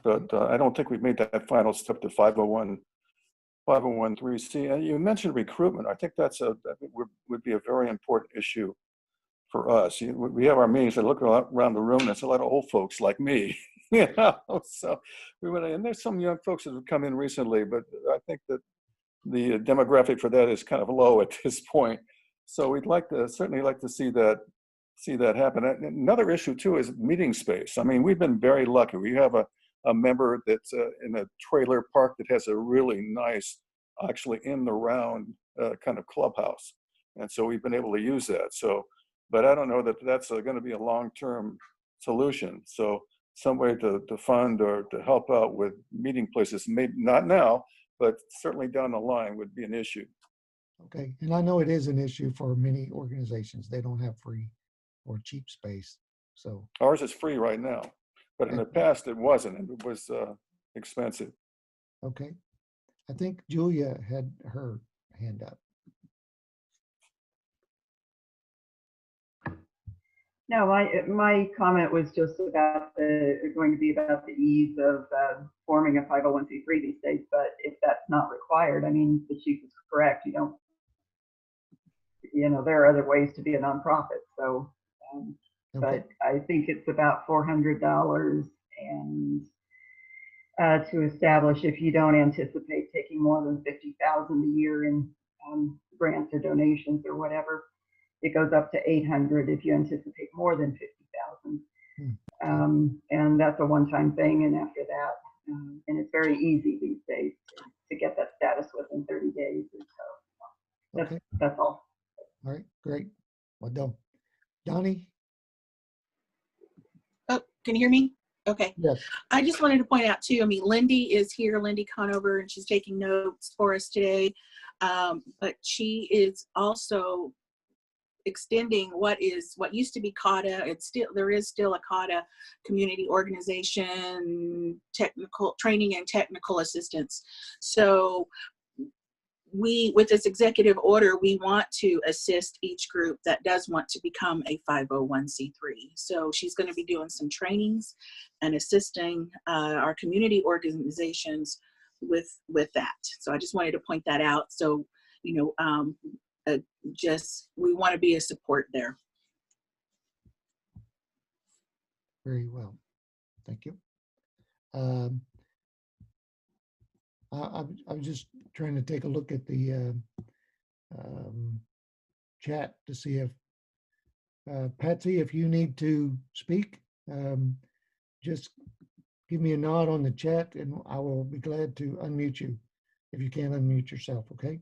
but I don't think we've made that final step to 501(c). And you mentioned recruitment. I think that would be a very important issue for us. We have our meetings. I look around the room. There's a lot of old folks like me, So and there's some young folks that have come in recently, but I think that the demographic for that is kind of low at this point. So we'd certainly like to see that see that happen. Another issue too is meeting space. I mean, we've been very lucky. We have a member that's in a trailer park that has a really nice, actually in the round kind of clubhouse. And so we've been able to use that. So, but I don't know that that's going to be a long-term solution. So some way to fund or to help out with meeting places, maybe not now, but certainly down the line would be an issue. Okay, and I know it is an issue for many organizations. They don't have free or cheap space. So Ours is free right now, but in the past it wasn't, and it was expensive. okay, I think Julia had her hand up. No, my comment was just about going to be about the ease of forming a 501c3 these days. But if that's not required, I mean, the chief is correct. You don't, there are other ways to be a nonprofit. So, Okay. but I think it's about $400 and to establish if you don't anticipate taking more than $50,000 a year in grants or donations or whatever. It goes up to $800 if you anticipate more than $50,000. And that's a one-time thing. And after that, and it's very easy these days to get that status within 30 days. And so Okay. that's all. All right, great. Well done. Donnie? Oh, can you hear me? Okay. Yes. I just wanted to point out too, I mean, Lindy is here, Lindy Conover, and she's taking notes for us today. But she is also extending what used to be CAUTA. There is still a CAUTA community organization, technical training and technical assistance. So with this executive order, we want to assist each group that does want to become a 501c3. So she's going to be doing some trainings and assisting our community organizations with that. So I just wanted to point that out. So, we want to be a support there. Very well. Thank you. I'm just trying to take a look at the chat to see if Patsy, if you need to speak, just give me a nod on the chat and I will be glad to unmute you if you can't unmute yourself, okay?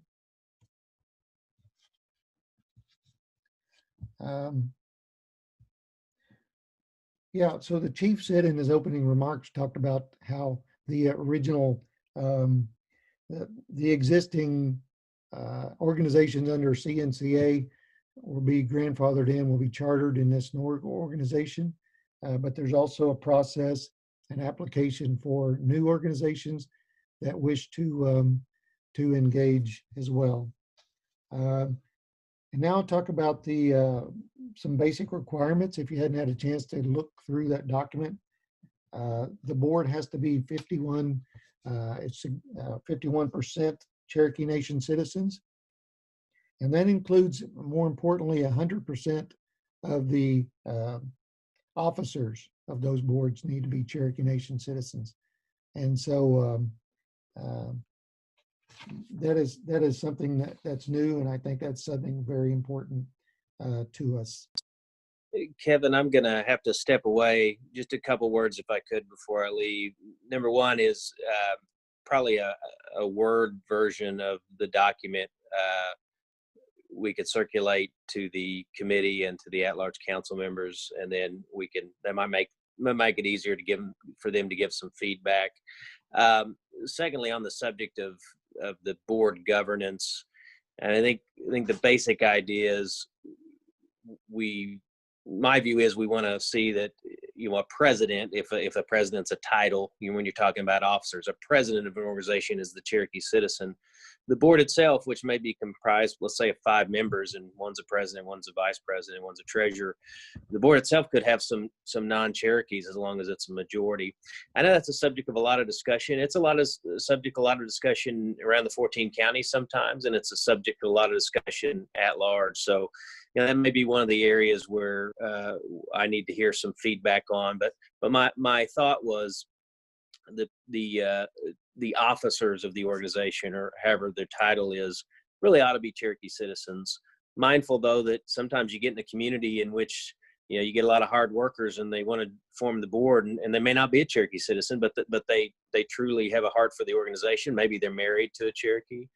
Yeah, so the chief said in his opening remarks, talked about how the original, the existing organizations under CNCA will be grandfathered in, will be chartered in this organization. But there's also a process, an application for new organizations that wish to engage as well. And now I'll talk about the some basic requirements. If you hadn't had a chance to look through that document, the board has to be 51% Cherokee Nation citizens. And that includes, more importantly, 100% of the officers of those boards need to be Cherokee Nation citizens. And so that is something that's new, and I think that's something very important to us. Kevin, I'm going to have to step away. Just a couple words, if I could, before I leave. Number one is probably a Word version of the document we could circulate to the committee and to the at-large council members, and then that might make it easier for them to give some feedback. Secondly, on the subject of the board governance, and I think the basic idea is my view is we want to see that a president, if a president's a title, when you're talking about officers, a president of an organization is the Cherokee citizen. The board itself, which may be comprised, let's say, of 5 members, and one's a president, one's a vice president, one's a treasurer. The board itself could have some non-Cherokees as long as it's a majority. I know that's a subject of a lot of discussion. It's a lot of discussion around the 14 counties sometimes, and it's a subject of a lot of discussion at large. So, that may be one of the areas where I need to hear some feedback on. But my thought was the officers of the organization, or however their title is, really ought to be Cherokee citizens. Mindful, though, that sometimes you get in a community in which you know, you get a lot of hard workers and they want to form the board, and they may not be a Cherokee citizen, but they truly have a heart for the organization. Maybe they're married to a Cherokee.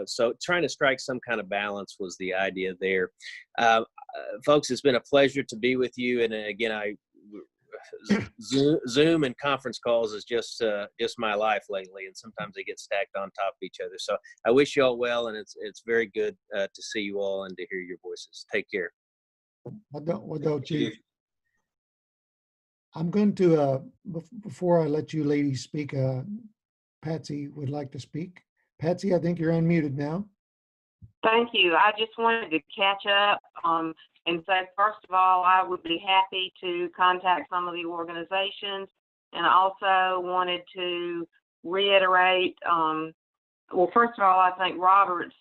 So trying to strike some kind of balance was the idea there. Folks, it's been a pleasure to be with you. And again, Zoom and conference calls is just my life lately, and sometimes they get stacked on top of each other. So I wish you all well, and it's very good to see you all and to hear your voices. Take care. Well, Chief, I'm going to, before I let you ladies speak, Patsy would like to speak. Patsy, I think you're unmuted now. Thank you. I just wanted to catch up and say, first of all, I would be happy to contact some of the organizations, and I also wanted to reiterate, well, first of all, I think Robert's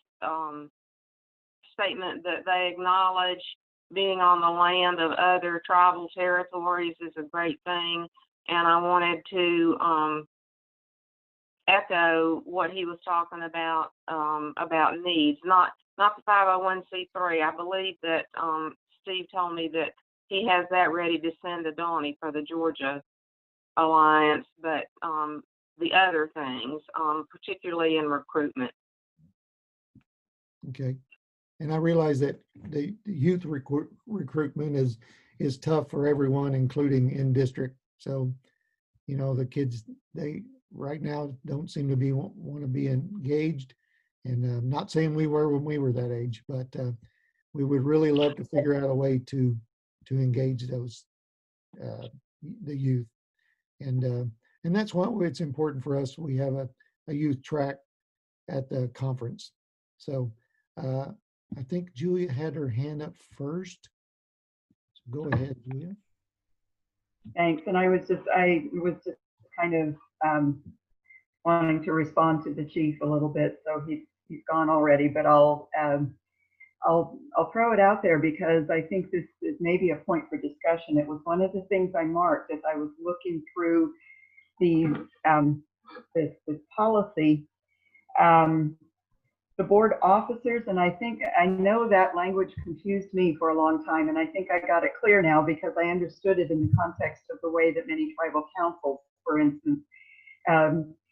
statement that they acknowledge being on the land of other tribal territories is a great thing, and I wanted to echo what he was talking about needs, not the 501c3. I believe that Steve told me that he has that ready to send to Donnie for the Georgia Alliance, but the other things, particularly in recruitment. Okay. And I realize that the youth recruitment is tough for everyone, including in district. So, you know, the kids, they right now don't seem to want to be engaged. And I'm not saying we were when we were that age, but we would really love to figure out a way to engage those the youth. And that's why it's important for us. We have a youth track at the conference. So I think Julia had her hand up first. So go ahead, Julia. Thanks. And I was just kind of wanting to respond to the chief a little bit. So he's gone already, but I'll throw it out there because I think this is maybe a point for discussion. It was one of the things I marked as I was looking through this policy. The board officers, and I know that language confused me for a long time, and I think I got it clear now because I understood it in the context of the way that many tribal councils, for instance,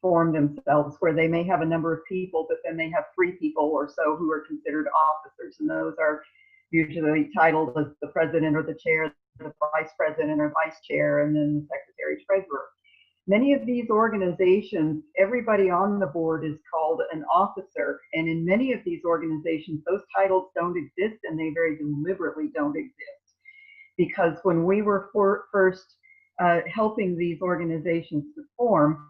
form themselves, where they may have a number of people, but then they have 3 people or so who are considered officers, and those are usually titled as the president or the chair, the vice president or vice chair, and then the secretary treasurer. Many of these organizations, everybody on the board is called an officer, and in many of these organizations, those titles don't exist, and they very deliberately don't exist. Because when we were first helping these organizations to form,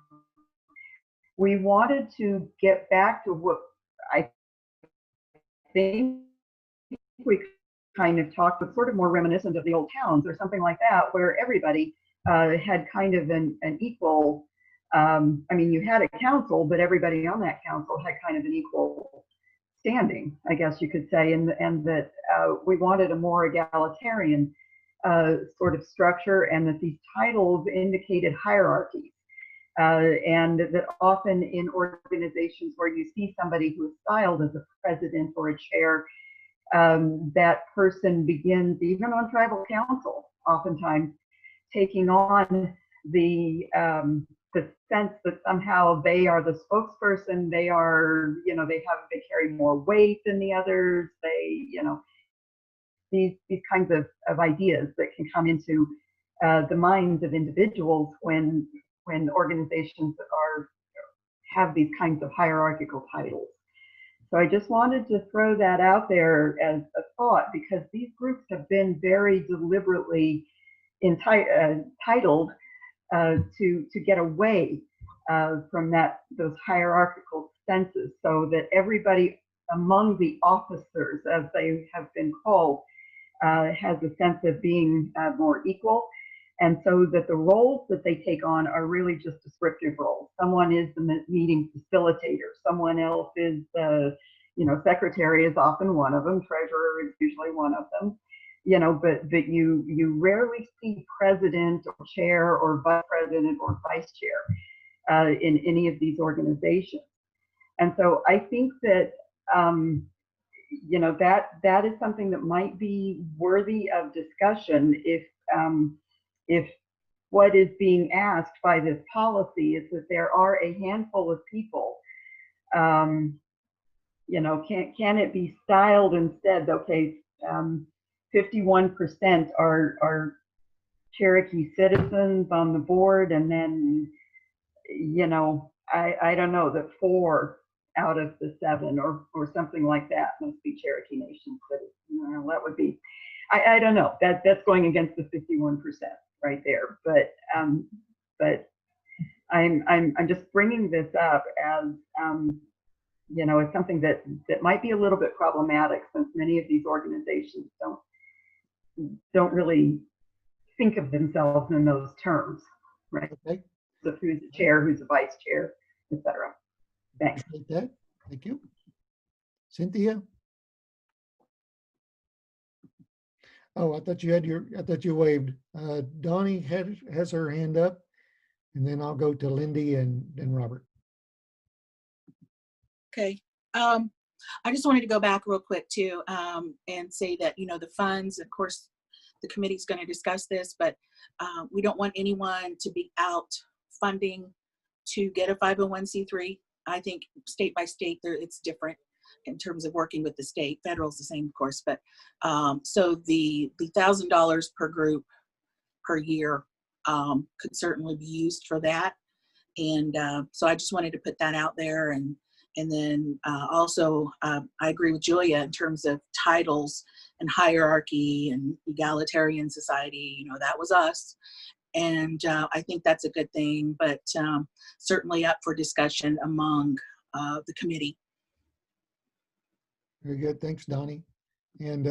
we wanted to get back to what I think we kind of talked with, sort of more reminiscent of the old towns or something like that, where everybody had kind of an equal, I mean, you had a council, but everybody on that council had kind of an equal standing, I guess you could say, and that we wanted a more egalitarian sort of structure, and that these titles indicated hierarchies. And that often in organizations where you see somebody who is styled as a president or a chair, that person begins, even on tribal council, oftentimes taking on the sense that somehow they are the spokesperson, they are, you know, they carry more weight than the others, they, you know, these kinds of ideas that can come into the minds of individuals when organizations have these kinds of hierarchical titles. So I just wanted to throw that out there as a thought, because these groups have been very deliberately titled to get away from those hierarchical senses, so that everybody among the officers, as they have been called, has a sense of being more equal, and so that the roles that they take on are really just descriptive roles. Someone is the meeting facilitator, someone else is the, you know, secretary is often one of them, treasurer is usually one of them, you know, but you rarely see president or chair or vice president or vice chair in any of these organizations. And so I think that you know, that is something that might be worthy of discussion if what is being asked by this policy is that there are a handful of people. You know, can it be styled instead? Okay, 51% are Cherokee citizens on the board, and then, you know, I don't know, that 4 out of the 7 or something like that must be Cherokee Nation citizens. You know, that would be, I don't know, that's going against the 51% right there. But I'm just bringing this up as you know, it's something that might be a little bit problematic, since many of these organizations don't really think of themselves in those terms, right? Okay. So who's the chair, who's the vice chair, etc. Thanks. Appreciate that. Thank you. Cynthia? Oh, I thought you waved. Donnie has her hand up, and then I'll go to Lindy and then Robert. Okay. I just wanted to go back real quick too, and say that, you know, the funds, of course, the committee's going to discuss this, but we don't want anyone to be out funding to get a 501c3. I think state by state, it's different in terms of working with the state. Federal's the same, of course, but so the $1,000 per group per year could certainly be used for that. And so I just wanted to put that out there. And then also, I agree with Julia in terms of titles and hierarchy and egalitarian society. You know, that was us. And I think that's a good thing, but certainly up for discussion among the committee. Very good. Thanks, Donnie. And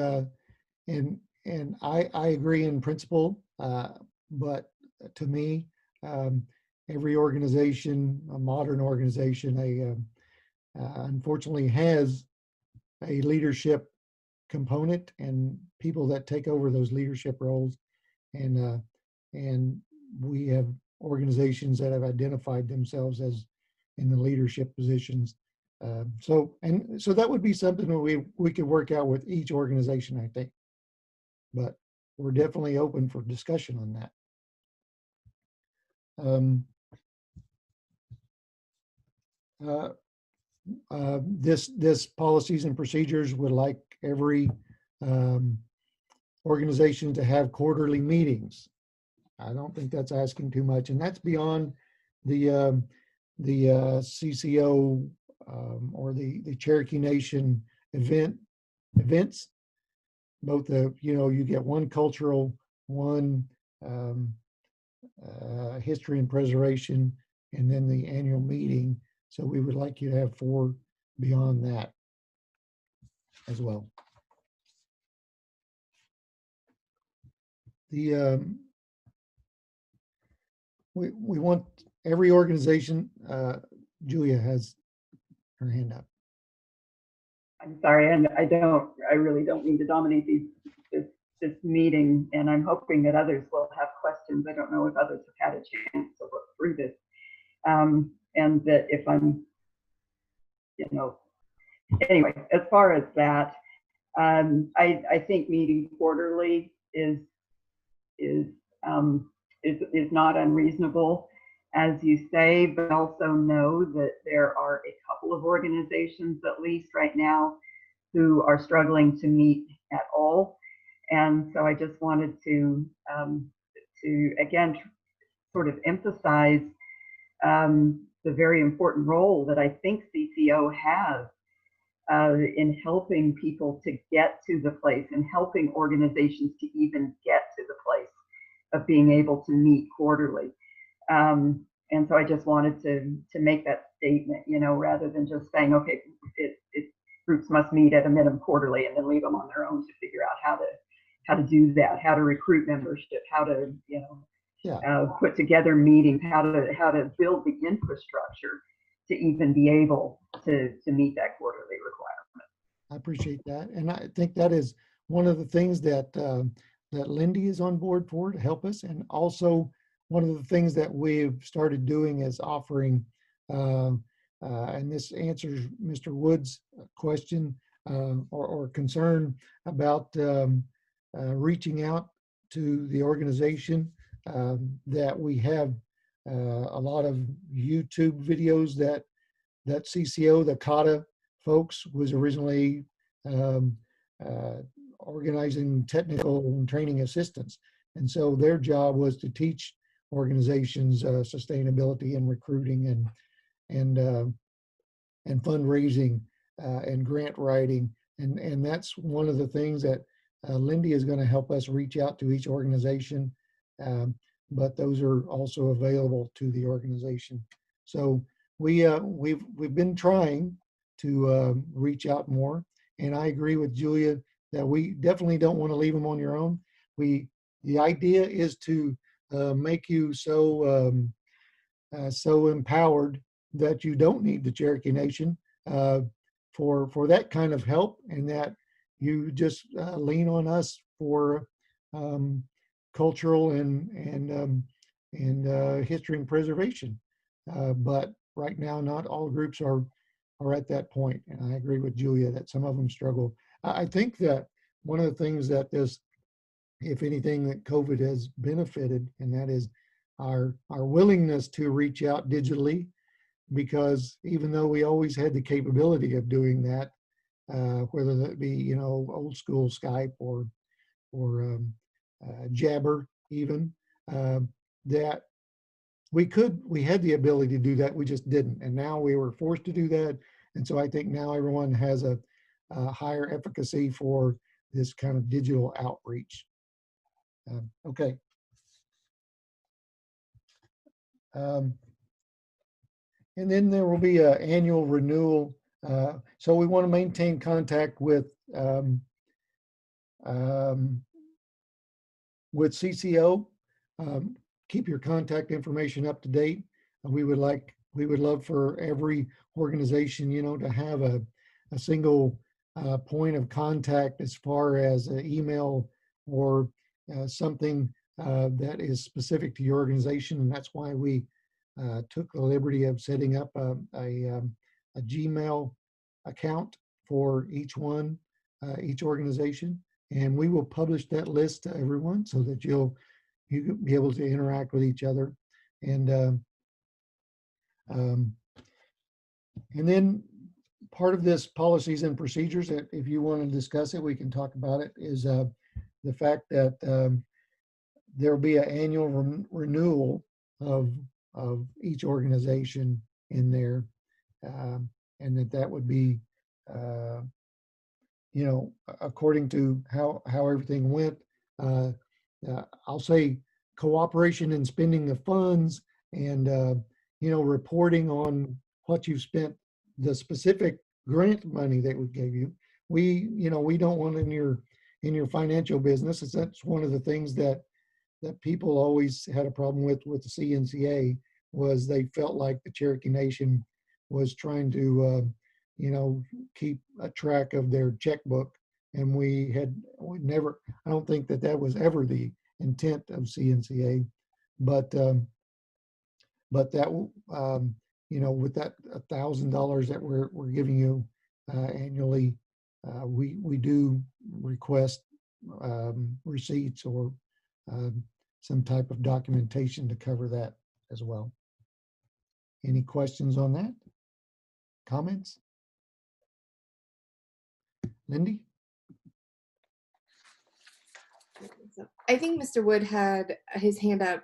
I agree in principle, but to me, every organization, a modern organization, unfortunately has a leadership component and people that take over those leadership roles. And we have organizations that have identified themselves as in the leadership positions. So that would be something that we could work out with each organization, I think. But we're definitely open for discussion on that. This policies and procedures would like every organization to have quarterly meetings. I don't think that's asking too much, and that's beyond the CCO or the Cherokee Nation events. Both you get one cultural, one history and preservation, and then the annual meeting. So we would like you to have 4 beyond that as well. We want every organization. Julia has her hand up. I'm sorry, and I really don't mean to dominate this meeting, and I'm hoping that others will have questions. I don't know if others have had a chance to look through this, and that if I'm, anyway, as far as that, I think meeting quarterly is not unreasonable, as you say, but also know that there are a couple of organizations, at least right now, who are struggling to meet at all. And so I just wanted to again sort of emphasize the very important role that I think CCO has in helping people to get to the place and helping organizations to even get to the place of being able to meet quarterly. And so I just wanted to make that statement, rather than just saying, okay, groups must meet at a minimum quarterly and then leave them on their own to figure out how to do that, how to recruit membership, how to put together meetings, how to build the infrastructure to even be able to meet that quarterly requirement. I appreciate that, and I think that is one of the things that that Lindy is on board for, to help us, and also one of the things that we've started doing is offering, and this answers Mr. Wood's question, or concern about reaching out to the organization, that we have a lot of YouTube videos that CCO, the CATA folks, was originally um, organizing technical and training assistants. And so their job was to teach organizations sustainability and recruiting and fundraising and grant writing. And that's one of the things that Lindy is going to help us reach out to each organization. But those are also available to the organization. So we've been trying to reach out more. And I agree with Julia that we definitely don't want to leave them on your own. The idea is to make you so so empowered that you don't need the Cherokee Nation for that kind of help, and that you just lean on us for cultural and history and preservation. But right now, not all groups are at that point, and I agree with Julia that some of them struggle. I think that one of the things that this, if anything, that COVID has benefited, and that is our willingness to reach out digitally, because even though we always had the capability of doing that, whether that be old school Skype or Jabber even, that we had the ability to do that, we just didn't, and now we were forced to do that. And so I think now everyone has a higher efficacy for this kind of digital outreach. Okay. And then there will be an annual renewal. So we want to maintain contact with CCO. Keep your contact information up to date. We would love for every organization, to have a single point of contact as far as an email or something that is specific to your organization. And that's why we took the liberty of setting up a Gmail account for each organization. And we will publish that list to everyone so that you'll be able to interact with each other. And then part of this policies and procedures, that if you want to discuss it, we can talk about it, is the fact that there will be an annual renewal of each organization in there, and that would be according to how everything went. I'll say cooperation in spending the funds, and reporting on what you've spent, the specific grant money that we gave you. We don't want in your financial business. That's one of the things that people always had a problem with the CNCA, was they felt like the Cherokee Nation was trying to keep a track of their checkbook, and we never, I don't think that was ever the intent of CNCA, but that with that $1,000 that we're giving you annually, we do request receipts or some type of documentation to cover that as well. Any questions on that? Comments? Lindy? I think Mr. Wood had his hand up.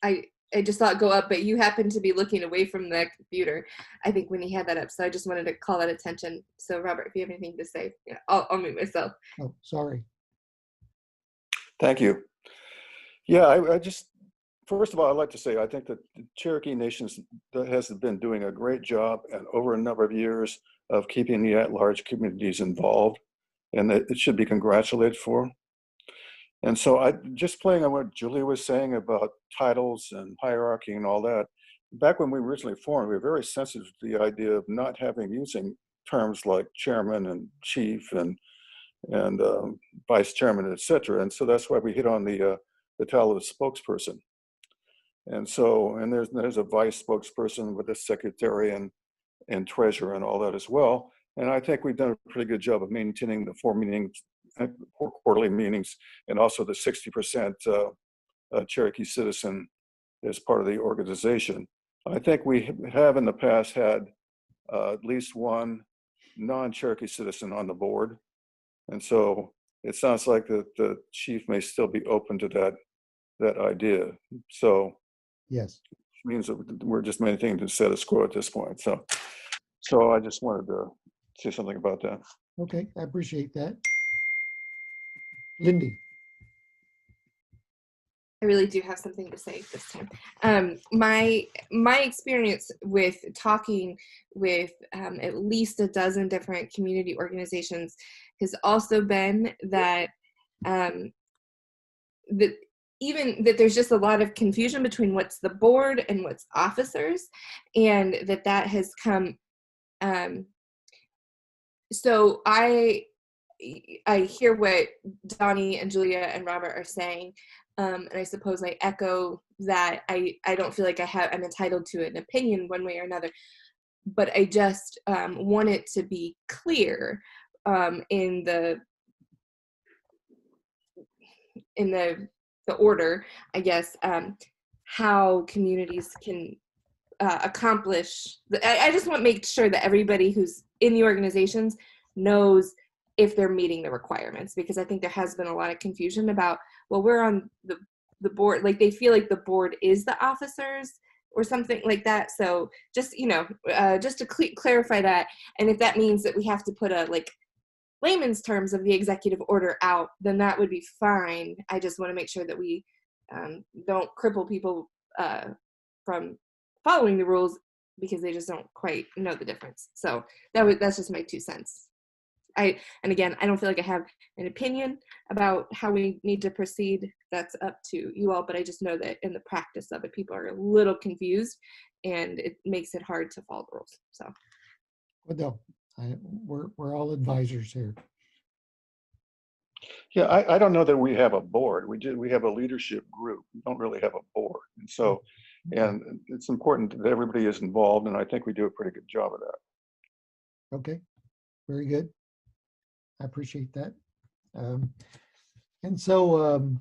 I just saw it go up, but you happened to be looking away from the computer, I think, when he had that up. So I just wanted to call that attention. So Robert, if you have anything to say, yeah, I'll mute myself. Oh, sorry. Thank you. Yeah, I just, first of all, I'd like to say I think that the Cherokee Nation has been doing a great job, and over a number of years, of keeping the at-large communities involved, and that it should be congratulated for. And so just playing on what Julia was saying about titles and hierarchy and all that, back when we originally formed, we were very sensitive to the idea of not using terms like chairman and chief and vice chairman, et cetera. And so that's why we hit on the title of spokesperson. And so, and there's a vice spokesperson with a secretary and treasurer and all that as well. And I think we've done a pretty good job of maintaining the 4 quarterly meetings, and also the 60% Cherokee citizen as part of the organization. I think we have in the past had at least one non-Cherokee citizen on the board. And so it sounds like the chief may still be open to that idea. So Yes. which means that we're just maintaining the status quo at this point. So I just wanted to say something about that. Okay, I appreciate that. Lindy. I really do have something to say this time. My experience with talking with at least a dozen different community organizations has also been that that there's just a lot of confusion between what's the board and what's officers, and that has come. So I hear what Donnie and Julia and Robert are saying. And I suppose I echo that. I don't feel like I'm entitled to an opinion one way or another, but I just want it to be clear in the order, I guess, how communities can accomplish. I just want to make sure that everybody who's in the organizations knows if they're meeting the requirements, because I think there has been a lot of confusion about, well, we're on the board, like they feel like the board is the officers or something like that. So just, just to clarify that. And if that means that we have to put a layman's terms of the executive order out, then that would be fine. I just want to make sure that we don't cripple people from following the rules because they just don't quite know the difference. So that's just my 2 cents. And again, I don't feel like I have an opinion about how we need to proceed. That's up to you all, but I just know that in the practice of it, people are a little confused and it makes it hard to follow the rules. So. Well, no, we're all advisors here. Yeah, I don't know that we have a board. We have a leadership group. We don't really have a board. And so, and it's important that everybody is involved, and I think we do a pretty good job of that. Okay, very good. I appreciate that. And so,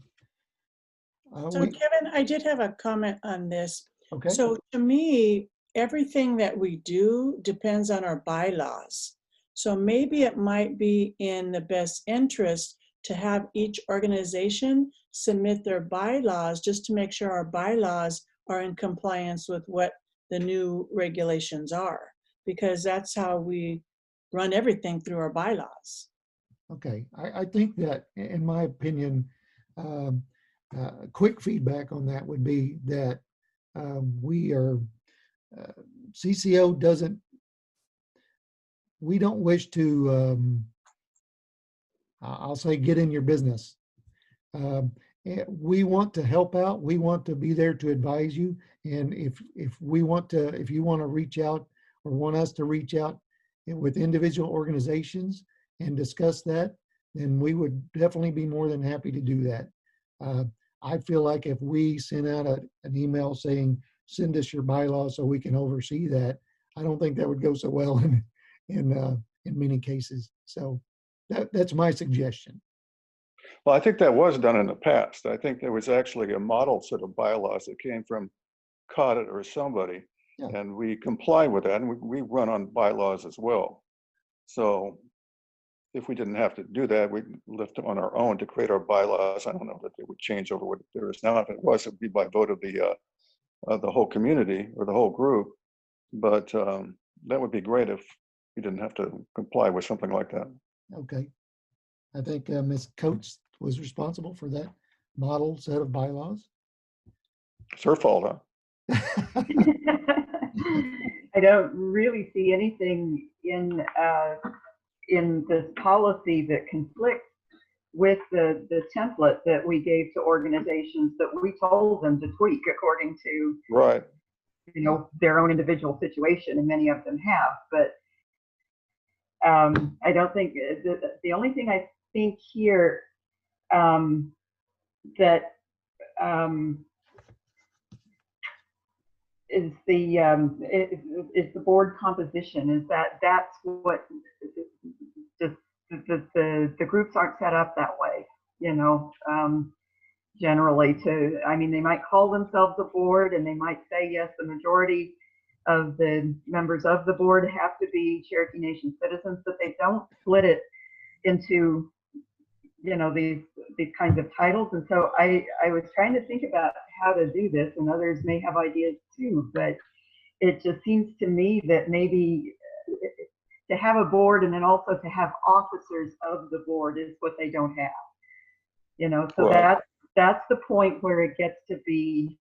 Kevin, I did have a comment on this. Okay. So to me, everything that we do depends on our bylaws. So maybe it might be in the best interest to have each organization submit their bylaws just to make sure our bylaws are in compliance with what the new regulations are, because that's how we run everything through our bylaws. Okay, I think that, in my opinion, quick feedback on that would be that CCO doesn't, we don't wish to, I'll say, get in your business. We want to help out. We want to be there to advise you. And if you want to reach out or want us to reach out with individual organizations and discuss that, then we would definitely be more than happy to do that. I feel like if we send out an email saying, send us your bylaws so we can oversee that, I don't think that would go so well in many cases. So that's my suggestion. Well, I think that was done in the past. I think there was actually a model set of bylaws that came from CODIT or somebody, Yeah. And we comply with that, and we run on bylaws as well. So if we didn't have to do that, we'd lift on our own to create our bylaws. I don't know that they would change over what there is now. If it was, it would be by vote of the whole community or the whole group. But that would be great if we didn't have to comply with something like that. Okay. I think Ms. Coates was responsible for that model set of bylaws. It's her fault, huh? I don't really see anything in this policy that conflicts with the template that we gave to organizations that we told them to tweak according to, right, their own individual situation, and many of them have. But I don't think the only thing I think here that is the board composition, is that's what the groups aren't set up that way, you know, generally I mean, they might call themselves a board and they might say, yes, the majority of the members of the board have to be Cherokee Nation citizens, but they don't split it into, you know, these kinds of titles. And so I was trying to think about how to do this, and others may have ideas too, but it just seems to me that maybe to have a board and then also to have officers of the board is what they don't have, you know. So Right. that's the point where it gets to be,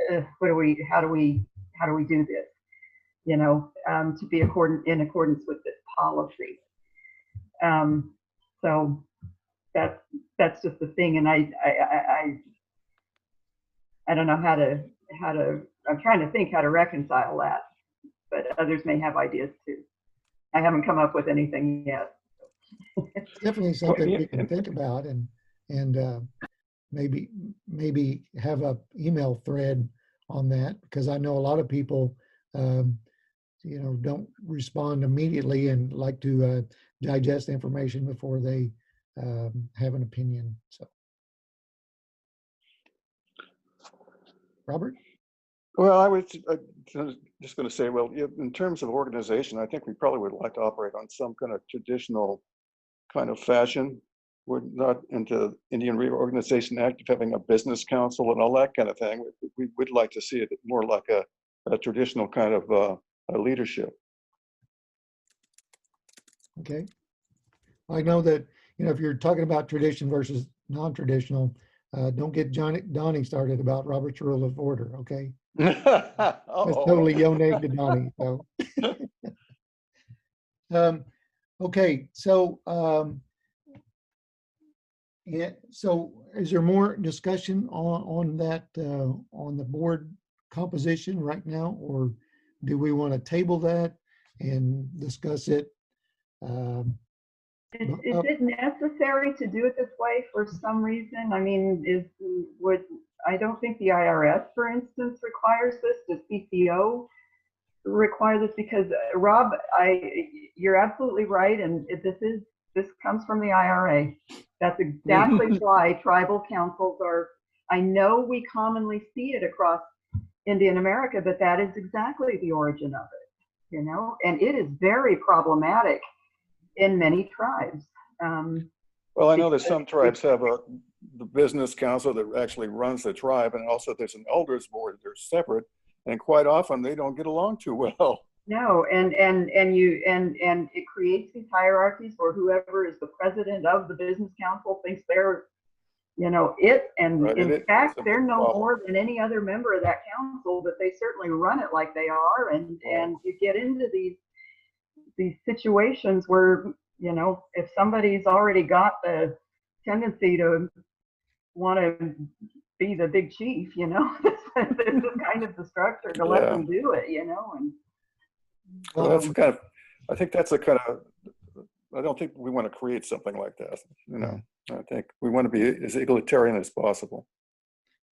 how do we do this, you know, to be in accordance with this policy. So that's just the thing, and I don't know how to I'm trying to think how to reconcile that, but others may have ideas too. I haven't come up with anything yet. It's definitely something we can think about, and maybe have a email thread on that, because I know a lot of people, you know, don't respond immediately and like to digest information before they have an opinion. So, Robert? Well, I was just going to say, well, in terms of organization, I think we probably would like to operate on some kind of traditional kind of fashion. We're not into Indian Reorganization Act of having a business council and all that kind of thing. We would like to see it more like a traditional kind of leadership. Okay. I know that, you know, if you're talking about tradition versus non-traditional, don't get Donnie started about Robert's Rule of Order, okay? That's totally yo-neg to Donnie. So, okay, so yeah. So, is there more discussion on that on the board composition right now, or do we want to table that and discuss it? Is it necessary to do it this way for some reason? I mean, I don't think the IRS, for instance, requires this. Does PCO require this? Because Rob, you're absolutely right, and this comes from the IRA. That's exactly why tribal councils are. I know we commonly see it across Indian America, but that is exactly the origin of it, you know, and it is very problematic in many tribes. Well, I know that some tribes have the business council that actually runs the tribe, and also there's an elders board. They're separate, and quite often they don't get along too well. No, and it creates these hierarchies where whoever is the president of the business council thinks they're, you know, it. And right. In fact, they're no more than any other member of that council, but they certainly run it like they are. And you get into these situations where, you know, if somebody's already got the tendency to want to be the big chief, you know, this is kind of the structure to let them do it, you know. And well, that's kind of, I think that's a kind of, I don't think we want to create something like that, you know. I think we want to be as egalitarian as possible.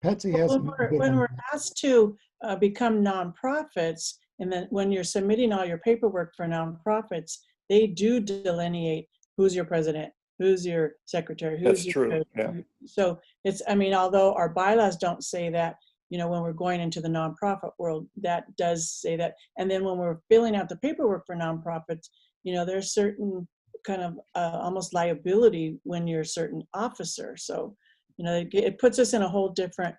Patsy has when we're asked to become nonprofits, and then when you're submitting all your paperwork for nonprofits, they do delineate who's your president, who's your secretary, who's your true. Yeah. So it's, I mean, although our bylaws don't say that, you know, when we're going into the nonprofit world, that does say that. And then when we're filling out the paperwork for nonprofits, you know, there's certain kind of almost liability when you're a certain officer. So, you know, it puts us in a whole different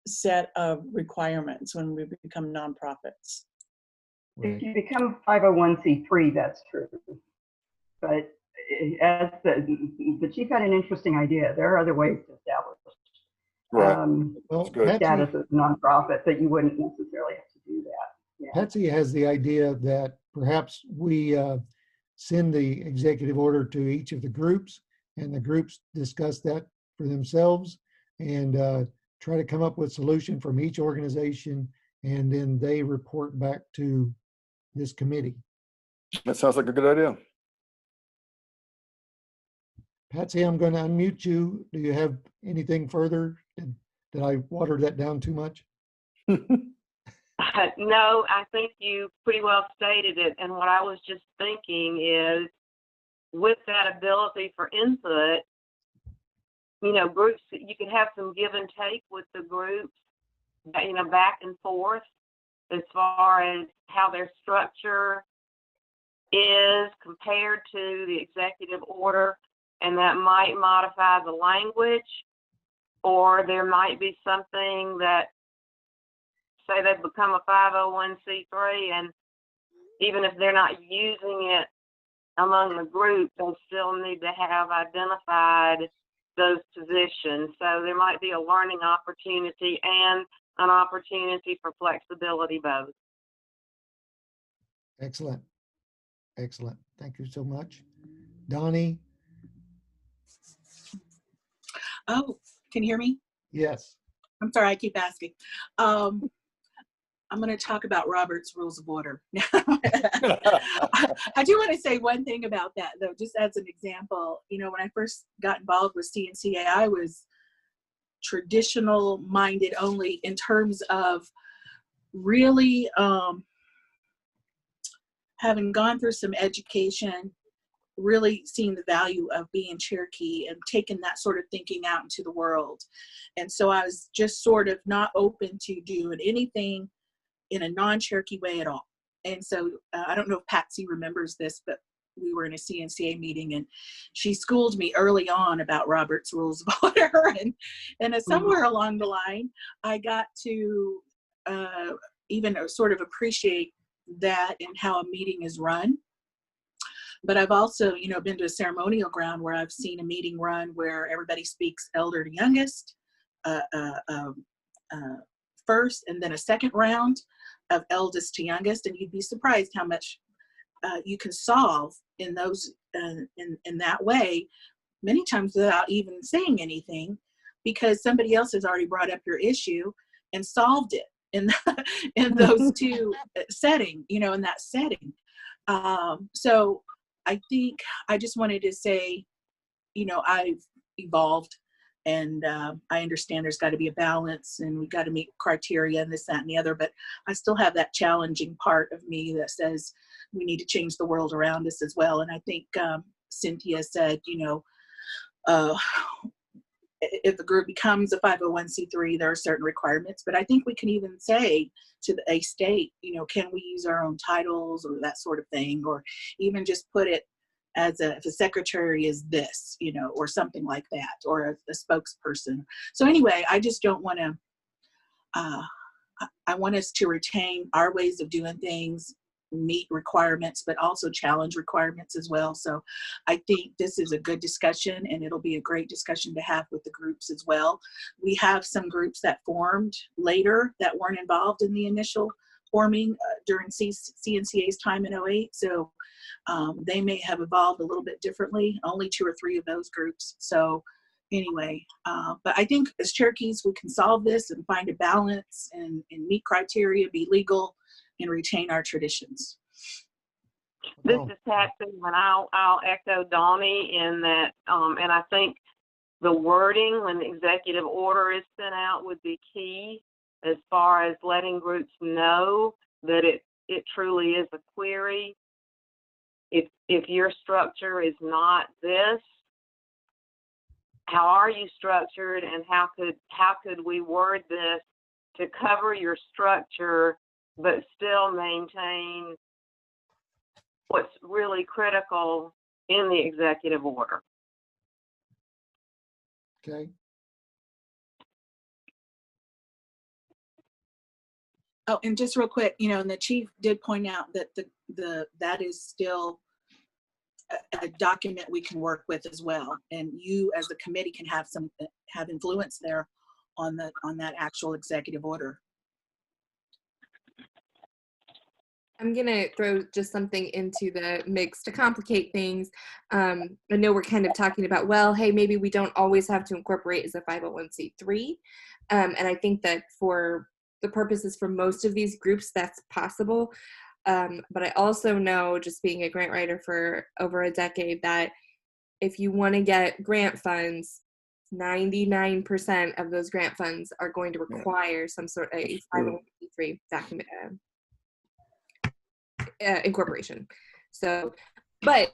set of requirements when we become nonprofits. If you become 501c3, that's true. But as the chief had an interesting idea, there are other ways to establish status as a nonprofit that you wouldn't necessarily have to do that. Yeah. Patsy has the idea that perhaps we send the executive order to each of the groups, and the groups discuss that for themselves and try to come up with a solution from each organization, and then they report back to this committee. That sounds like a good idea. Patsy, I'm going to unmute you. Do you have anything further? Did I water that down too much? No, I think you pretty well stated it. And what I was just thinking is with that ability for input, you know, groups, you could have some give and take with the groups, you know, back and forth as far as how their structure is compared to the executive order, and that might modify the language, or there might be something that, say they've become a 501c3, and even if they're not using it among the group, they still need to have identified those positions. So there might be a learning opportunity and an opportunity for flexibility both. Excellent. Excellent. Thank you so much. Donnie? Oh, can you hear me? Yes. I'm sorry, I keep asking. I'm going to talk about Robert's Rules of Order. I do want to say one thing about that, though, just as an example. You know, when I first got involved with CNCA, I was traditional minded only in terms of really having gone through some education, really seeing the value of being Cherokee and taking that sort of thinking out into the world. And so I was just sort of not open to doing anything in a non-Cherokee way at all. And so I don't know if Patsy remembers this, but we were in a CNCA meeting and she schooled me early on about Robert's Rules of Order. And somewhere along the line, I got to even sort of appreciate that and how a meeting is run. But I've also, you know, been to a ceremonial ground where I've seen a meeting run where everybody speaks elder to youngest first, and then a second round of eldest to youngest, and you'd be surprised how much you can solve in those in that way, many times without even saying anything, because somebody else has already brought up your issue and solved it in those two setting, you know, in that setting. So I think I just wanted to say, you know, I've evolved. And I understand there's got to be a balance and we've got to meet criteria and this, that, and the other. But I still have that challenging part of me that says we need to change the world around us as well. And I think Cynthia said, you know, if the group becomes a 501c3, there are certain requirements. But I think we can even say to a state, you know, can we use our own titles or that sort of thing, or even just put it as if a secretary is this, you know, or something like that, or a spokesperson. So anyway, I just don't want to, I want us to retain our ways of doing things, meet requirements, but also challenge requirements as well. So I think this is a good discussion, and it'll be a great discussion to have with the groups as well. We have some groups that formed later that weren't involved in the initial forming during CNCA's time in 08. So they may have evolved a little bit differently, only 2 or 3 of those groups. So anyway, but I think as Cherokees, we can solve this and find a balance and meet criteria, be legal, and retain our traditions. This is Patsy, and I'll echo Donnie in that, and I think the wording when the executive order is sent out would be key as far as letting groups know that it truly is a query. If your structure is not this, how are you structured, and how could we word this to cover your structure but still maintain what's really critical in the executive order? Okay. Oh, and just real quick, you know, and the chief did point out that that is still a document we can work with as well, and you as the committee can have influence there on that actual executive order. I'm gonna throw just something into the mix to complicate things. I know we're kind of talking about, well, hey, maybe we don't always have to incorporate as a 501c3, and I think that for the purposes for most of these groups, that's possible. But I also know, just being a grant writer for over a decade, that if you want to get grant funds, 99% of those grant funds are going to require some sort of a 501c3 document incorporation. So, but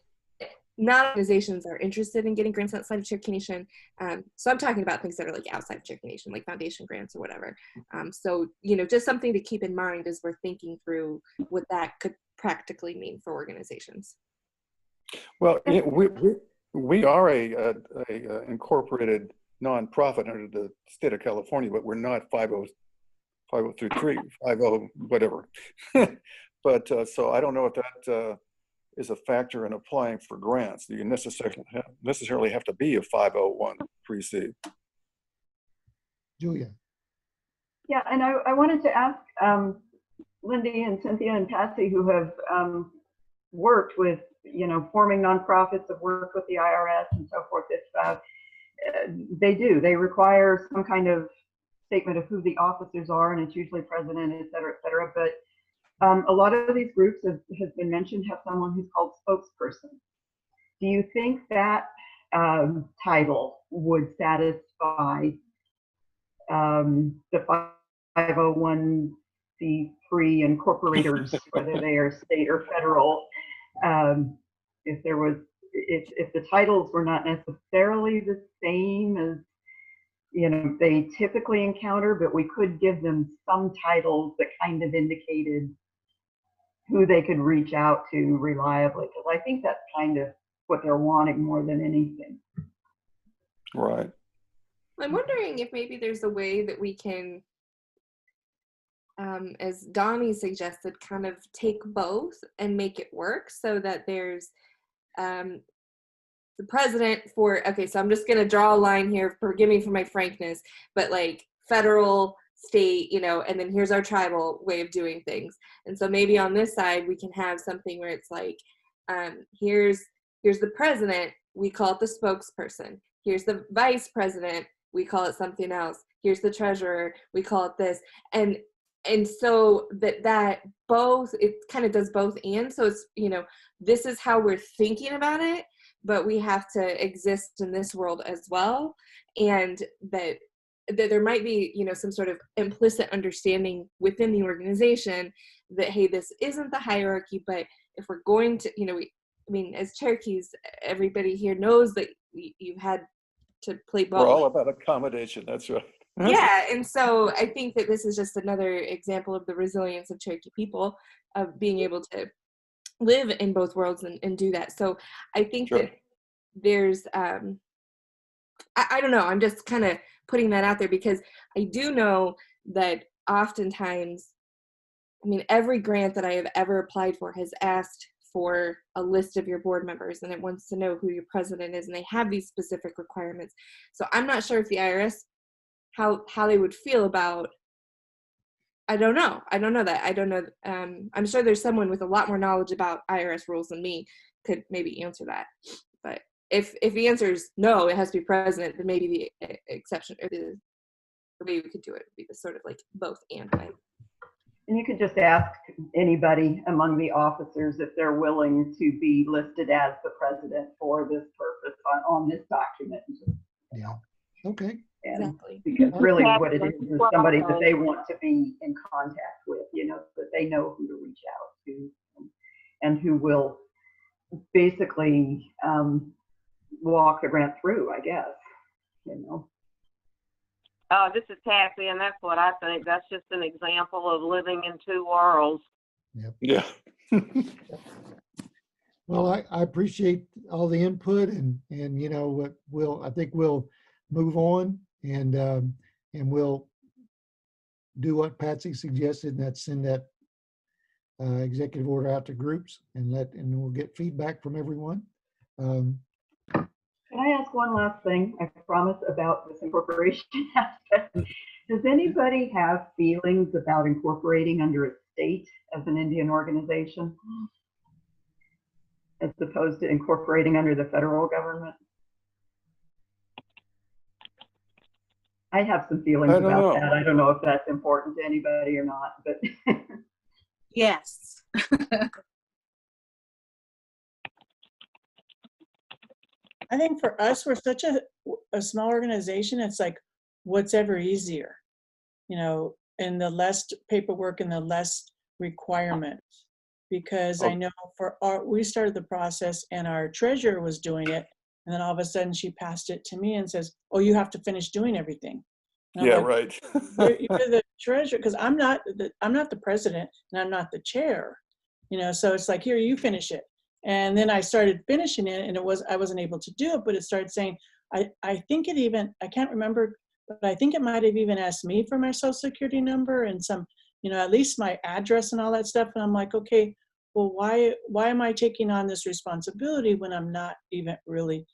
not organizations are interested in getting grants outside of Cherokee Nation. So I'm talking about things that are like outside of Cherokee Nation, like foundation grants or whatever. So, you know, just something to keep in mind as we're thinking through what that could practically mean for organizations. Well, yeah, we are a incorporated nonprofit under the state of California, but we're not 50 whatever. But so I don't know if that is a factor in applying for grants. You necessarily have to be a 501(c). Julia. Yeah, and I wanted to ask Lindy and Cynthia and Patsy, who have worked with, you know, forming nonprofits, have worked with the IRS and so forth. If they require some kind of statement of who the officers are, and it's usually president, et cetera, et cetera. But a lot of these groups, as has been mentioned, have someone who's called spokesperson. Do you think that title would satisfy the 501(c)(3) incorporators, whether they are state or federal? If the titles were not necessarily the same as, you know, they typically encounter, but we could give them some titles that kind of indicated who they could reach out to reliably, because I think that's kind of what they're wanting more than anything. Right. I'm wondering if maybe there's a way that we can, as Donnie suggested, kind of take both and make it work so that there's the president for, okay, so I'm just going to draw a line here, forgive me for my frankness, but like federal, state, you know, and then here's our tribal way of doing things. And so maybe on this side, we can have something where it's like, here's the president, we call it the spokesperson. Here's the vice president, we call it something else. Here's the treasurer, we call it this. And so that both, it kind of does both and. So it's, you know, this is how we're thinking about it, but we have to exist in this world as well. And that there might be, you know, some sort of implicit understanding within the organization that, hey, this isn't the hierarchy, but if we're going to, you know, I mean, as Cherokees, everybody here knows that you've had to play ball. We're all about accommodation, that's right. Yeah, and so I think that this is just another example of the resilience of Cherokee people, of being able to live in both worlds and do that. So I think that there's, I don't know, I'm just kind of putting that out there because I do know that oftentimes, I mean, every grant that I have ever applied for has asked for a list of your board members, and it wants to know who your president is, and they have these specific requirements. So I'm not sure if the IRS, how they would feel about, I don't know that. I don't know. I'm sure there's someone with a lot more knowledge about IRS rules than me could maybe answer that. But if the answer is no, it has to be president, then maybe the exception or the way we could do it would be the sort of like both and way. And you could just ask anybody among the officers if they're willing to be listed as the president for this purpose on this document. Yeah. Okay. And exactly. Because really what it is somebody that they want to be in contact with, you know, that they know who to reach out to and who will basically walk the grant through, I guess, you know. This is Kathy, and that's what I think. That's just an example of living in two worlds. Yep. Yeah. Well, I appreciate all the input and you know, I think we'll move on and we'll do what Patsy suggested, and that's send that executive order out to groups and we'll get feedback from everyone. Can I ask one last thing? I promise, about this incorporation aspect. Does anybody have feelings about incorporating under a state as an Indian organization as opposed to incorporating under the federal government? I have some feelings about that. I don't know if that's important to anybody or not, but Yes. I think for us, we're such a small organization. It's like, what's ever easier, you know, and the less paperwork and the less requirements. because Oh. I know we started the process and our treasurer was doing it. And then all of a sudden she passed it to me and says, oh, you have to finish doing everything. And I'm Yeah, like, right. you're the treasurer, because I'm not the president and I'm not the chair, so it's like, here, you finish it. And then I started finishing it, and I wasn't able to do it, but it started saying, I think it even, I can't remember, but I think it might have even asked me for my social security number and some, at least my address and all that stuff. And I'm like, okay, well, why am I taking on this responsibility when I'm not even really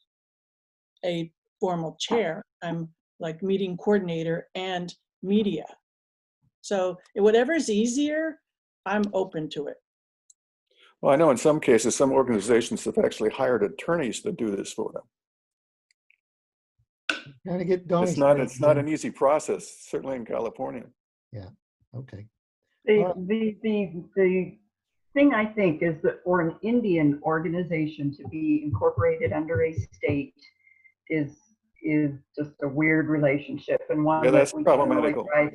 a formal chair? I'm like meeting coordinator and media. So whatever's easier, I'm open to it. Well, I know in some cases, some organizations have actually hired attorneys to do this for them. Trying to get Donnie. It's not an easy process, certainly in California. Yeah. Okay. The thing I think is that for an Indian organization to be incorporated under a state is just a weird relationship, and one Yeah, that's that we can't really problematical. try.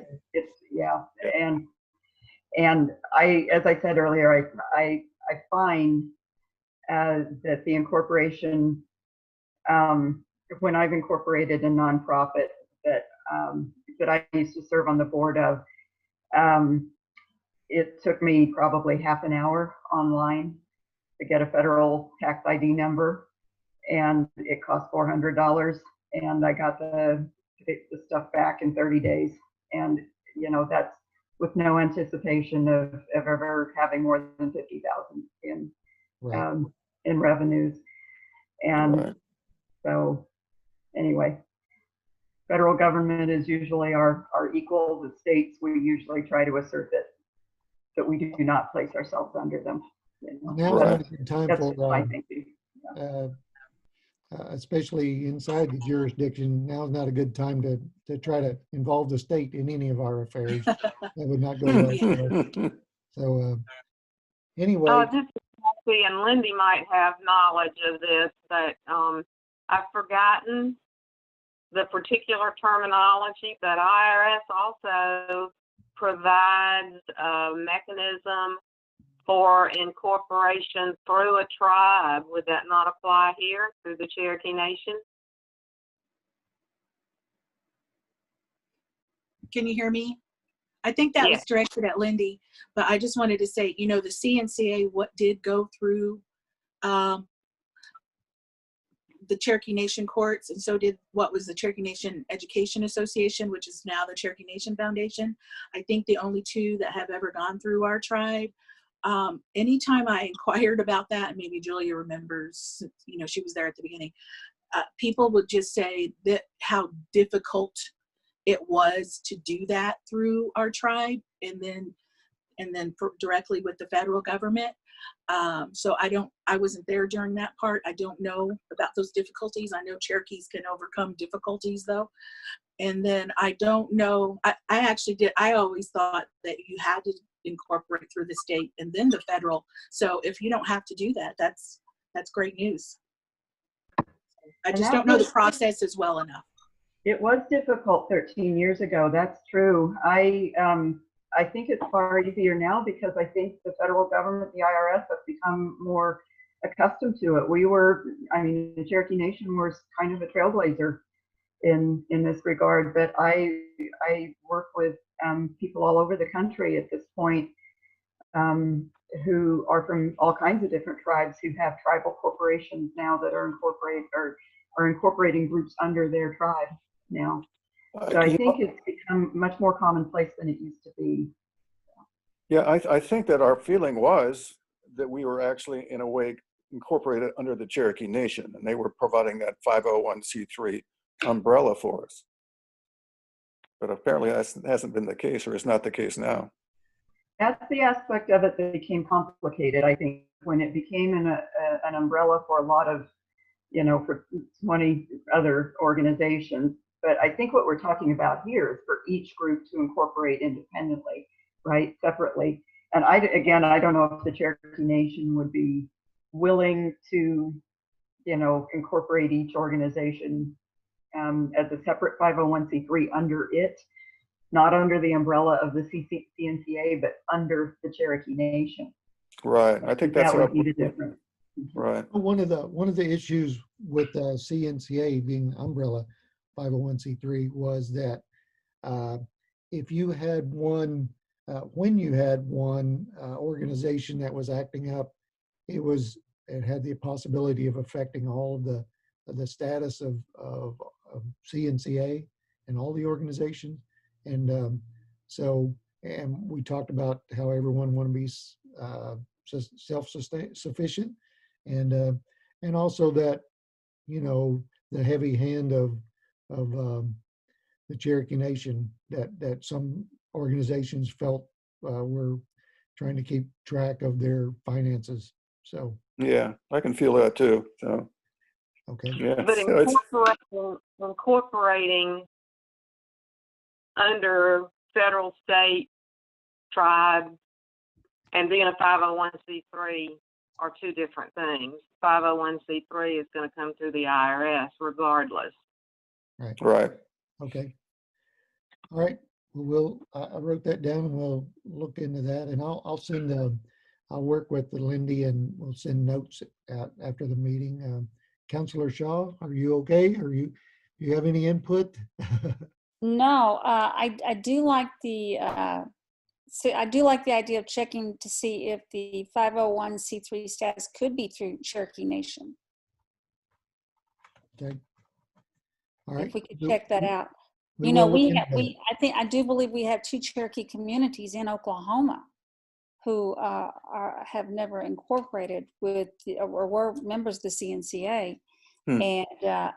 And I, as I said earlier, I find that the incorporation, when I've incorporated a nonprofit that I used to serve on the board of, it took me probably half an hour online to get a federal tax ID number, and it cost $400, and I got the stuff back in 30 days. And that's with no anticipation of ever having more than 50,000 in revenues. And Right. so anyway, federal government is usually our equal. The states, we usually try to assert that we do not place ourselves under them. Now Right. is not a good time That's for my thinking. especially inside the jurisdiction. Now is not a good time to try to involve the state in any of our affairs. That would not go well for us. So anyway, This is Kathy, and Lindy might have knowledge of this, but I've forgotten the particular terminology, but IRS also provides a mechanism for incorporation through a tribe. Would that not apply here through the Cherokee Nation? Can you hear me? I think that was directed at Lindy, but I just wanted to say, the CNCA, what did go through the Cherokee Nation courts, and so did what was the Cherokee Nation Education Association, which is now the Cherokee Nation Foundation. I think the only two that have ever gone through our tribe. Anytime I inquired about that, and maybe Julia remembers, she was there at the beginning, people would just say that how difficult it was to do that through our tribe, and then directly with the federal government. So I wasn't there during that part. I don't know about those difficulties. I know Cherokees can overcome difficulties though. And then I don't know, I always thought that you had to incorporate through the state and then the federal. So if you don't have to do that, that's great news. I just don't know the process as well enough. It was difficult 13 years ago. That's true. I think it's far easier now because I think the federal government, the IRS, have become more accustomed to it. The Cherokee Nation was kind of a trailblazer in this regard, but I work with people all over the country at this point who are from all kinds of different tribes who have tribal corporations now that are incorporating groups under their tribe now. So I think it's become much more commonplace than it used to be. Yeah, I think that our feeling was that we were actually, in a way, incorporated under the Cherokee Nation, and they were providing that 501c3 umbrella for us. But apparently that hasn't been the case, or is not the case now. That's the aspect of it that became complicated, I think, when it became an umbrella for a lot of, for 20 other organizations. But I think what we're talking about here is for each group to incorporate independently, right, separately. And I don't know if the Cherokee Nation would be willing to, incorporate each organization as a separate 501c3 under it, not under the umbrella of the CNCA, but under the Cherokee Nation. Right. I think that's That would what, be the difference. right. One of the issues with CNCA being umbrella 501c3 was that if you had one, when you had one organization that was acting up, it had the possibility of affecting all of the status of CNCA and all the organizations. And and we talked about how everyone want to be self-sufficient, and also that, you know, the heavy hand of the Cherokee Nation that some organizations felt were trying to keep track of their finances. So, Yeah, I can feel that too. So, okay. yeah. But So it's, incorporating under federal, state, tribe, and being a 501c3 are two different things. 501c3 is going to come through the IRS regardless. Right. right. Okay. All right. Well, I wrote that down, and we'll look into that, and I'll send I'll work with Lindy, and we'll send notes out after the meeting. Councilor Shaw, are you okay? Do you have any input? No, I do like the I do like the idea of checking to see if the 501c3 status could be through Cherokee Nation. Okay. All right. If we could check that out. We You know, will look into that. I do believe we have 2 Cherokee communities in Oklahoma who have never incorporated with or were members of the CNCA. And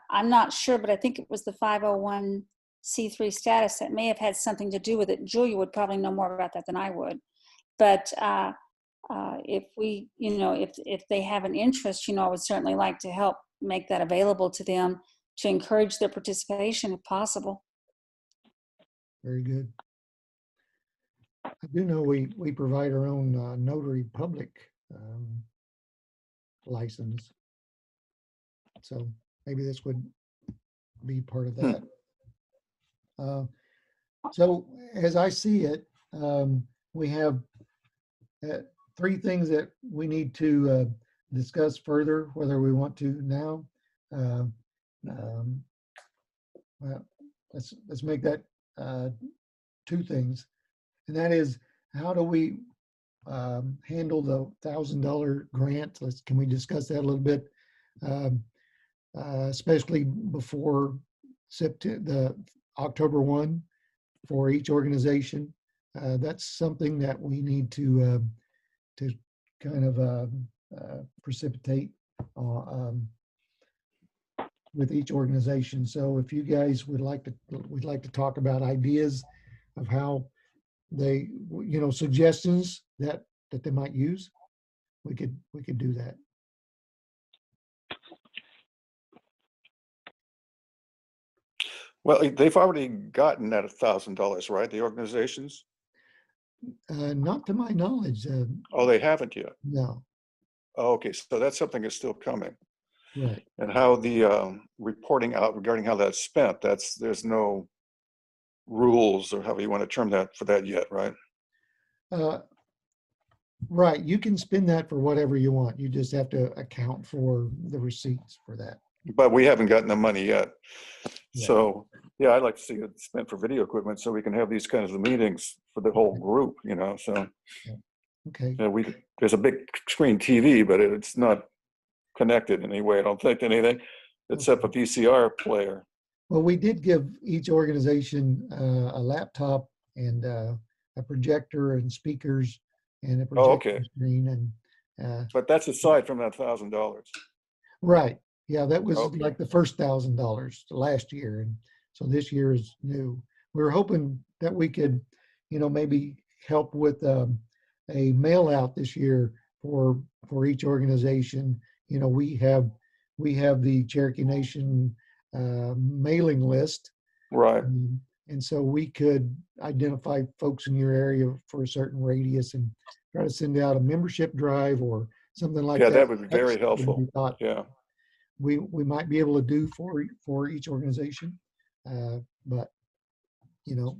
I'm not sure, but I think it was the 501c3 status that may have had something to do with it. Julia would probably know more about that than I would. But if we, you know, if they have an interest, you know, I would certainly like to help make that available to them to encourage their participation if possible. Very good. I do know we provide our own notary public license. So maybe this would be part of that. So as I see it, we have 3 things that we need to discuss further, whether we want to now. Well, let's make that 2 things, and that is, how do we handle the $1,000 grant? Can we discuss that a little bit, especially before the October 1 for each organization? That's something that we need to kind of precipitate with each organization. So if you guys we'd like to talk about ideas of how they, you know, suggestions that they might use, we could do that. Well, they've already gotten that $1,000, right? The organizations? Not to my knowledge. Oh, they haven't yet. No. Oh, okay, so that's something that's still coming. Right. And how the reporting out regarding how that's spent, there's no rules or however you want to term that for that yet, right? Right. You can spend that for whatever you want. You just have to account for the receipts for that. But we haven't gotten the money yet. Yeah. So yeah, I'd like to see it spent for video equipment so we can have these kinds of meetings for the whole group, you know, so. Okay. There's a big screen TV, but it's not connected in any way, I don't think, to anything except a VCR player. Well, we did give each organization a laptop and a projector and speakers and a projector screen. But that's aside from that $1,000. Right. Yeah, that was Okay. like the first $1,000 last year, and so this year is new. We were hoping that we could, you know, maybe help with a mail out this year for each organization. You know, we have the Cherokee Nation mailing list, Right. And so we could identify folks in your area for a certain radius and try to send out a membership drive or something like that. Yeah, that would be very That's something helpful. we thought Yeah. we might be able to do for each organization, but you know,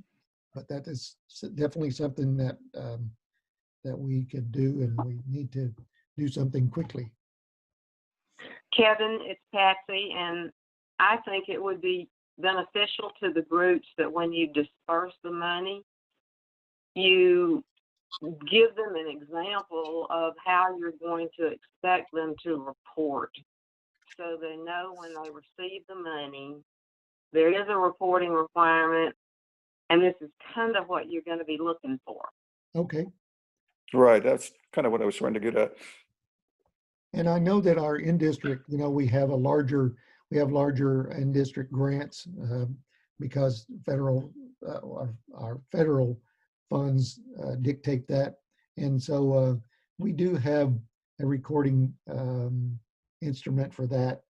but that is definitely something that that we could do, and we need to do something quickly. Kevin, it's Patsy, and I think it would be beneficial to the groups that when you disperse the money, you give them an example of how you're going to expect them to report, so they know when they receive the money, there is a reporting requirement, and this is kind of what you're going to be looking for. Okay. Right, that's kind of what I was trying to get at. And I know that our in-district, we have larger in-district grants because our federal funds dictate that. And so we do have a recording instrument for that,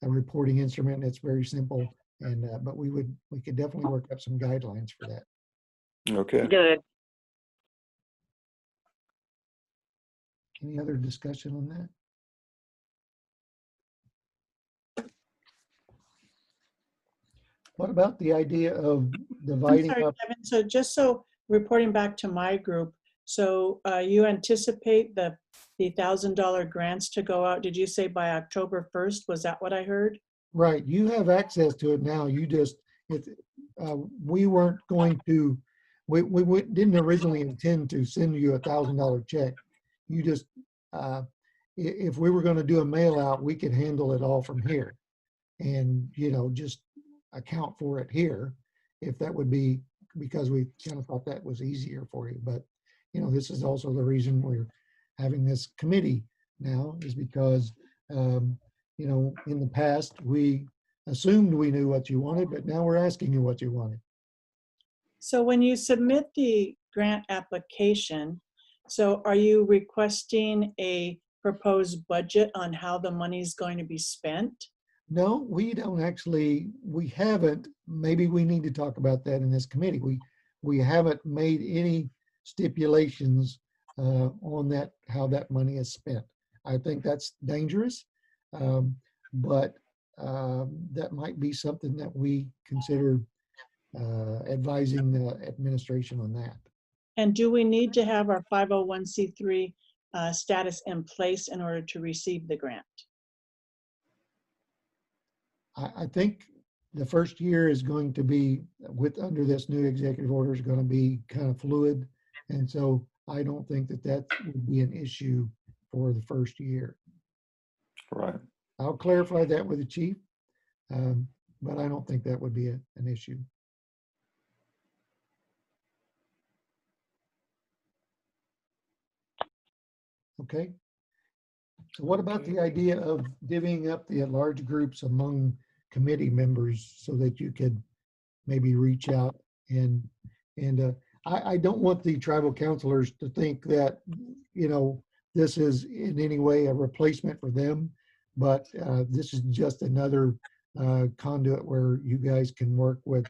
a reporting instrument that's very simple. And but we could definitely work up some guidelines for that. Okay. Good. Any other discussion on that? What about the idea of I'm dividing sorry, up? Kevin. So just so reporting back to my group, so you anticipate the $1,000 grants to go out, did you say by October 1st? Was that what I heard? Right, you have access to it now. You just, we weren't going to, didn't originally intend to send you $1,000 check. You just, if we were going to do a mail out, we could handle it all from here, and just account for it here, if that would be, because we kind of thought that was easier for you. But this is also the reason we're having this committee now, is because in the past we assumed we knew what you wanted, but now we're asking you what you wanted. So when you submit the grant application, so are you requesting a proposed budget on how the money is going to be spent? No, we don't actually, we haven't. Maybe we need to talk about that in this committee. We haven't made any stipulations on that, how that money is spent. I think that's dangerous, but that might be something that we consider advising the administration on that. And do we need to have our 501c3 status in place in order to receive the grant? I think the first year is going to be, under this new executive order, is going to be kind of fluid. And so I don't think that would be an issue for the first year. Right. I'll clarify that with the chief, but I don't think that would be an issue. Okay. So what about the idea of divvying up the large groups among committee members so that you could maybe reach out and I don't want the tribal counselors to think that this is in any way a replacement for them, but this is just another conduit where you guys can work with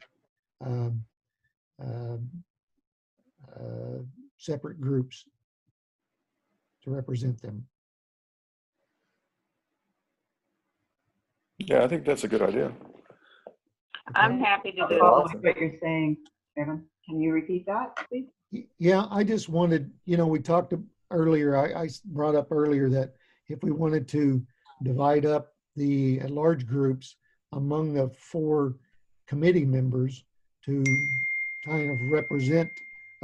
separate groups to represent them. Yeah, I think that's a good idea. I'm happy to do Follow it. what you're saying, Evan. Can you repeat that, please? Yeah, I just wanted, we talked earlier, I brought up earlier that if we wanted to divide up the large groups among the 4 committee members to kind of represent,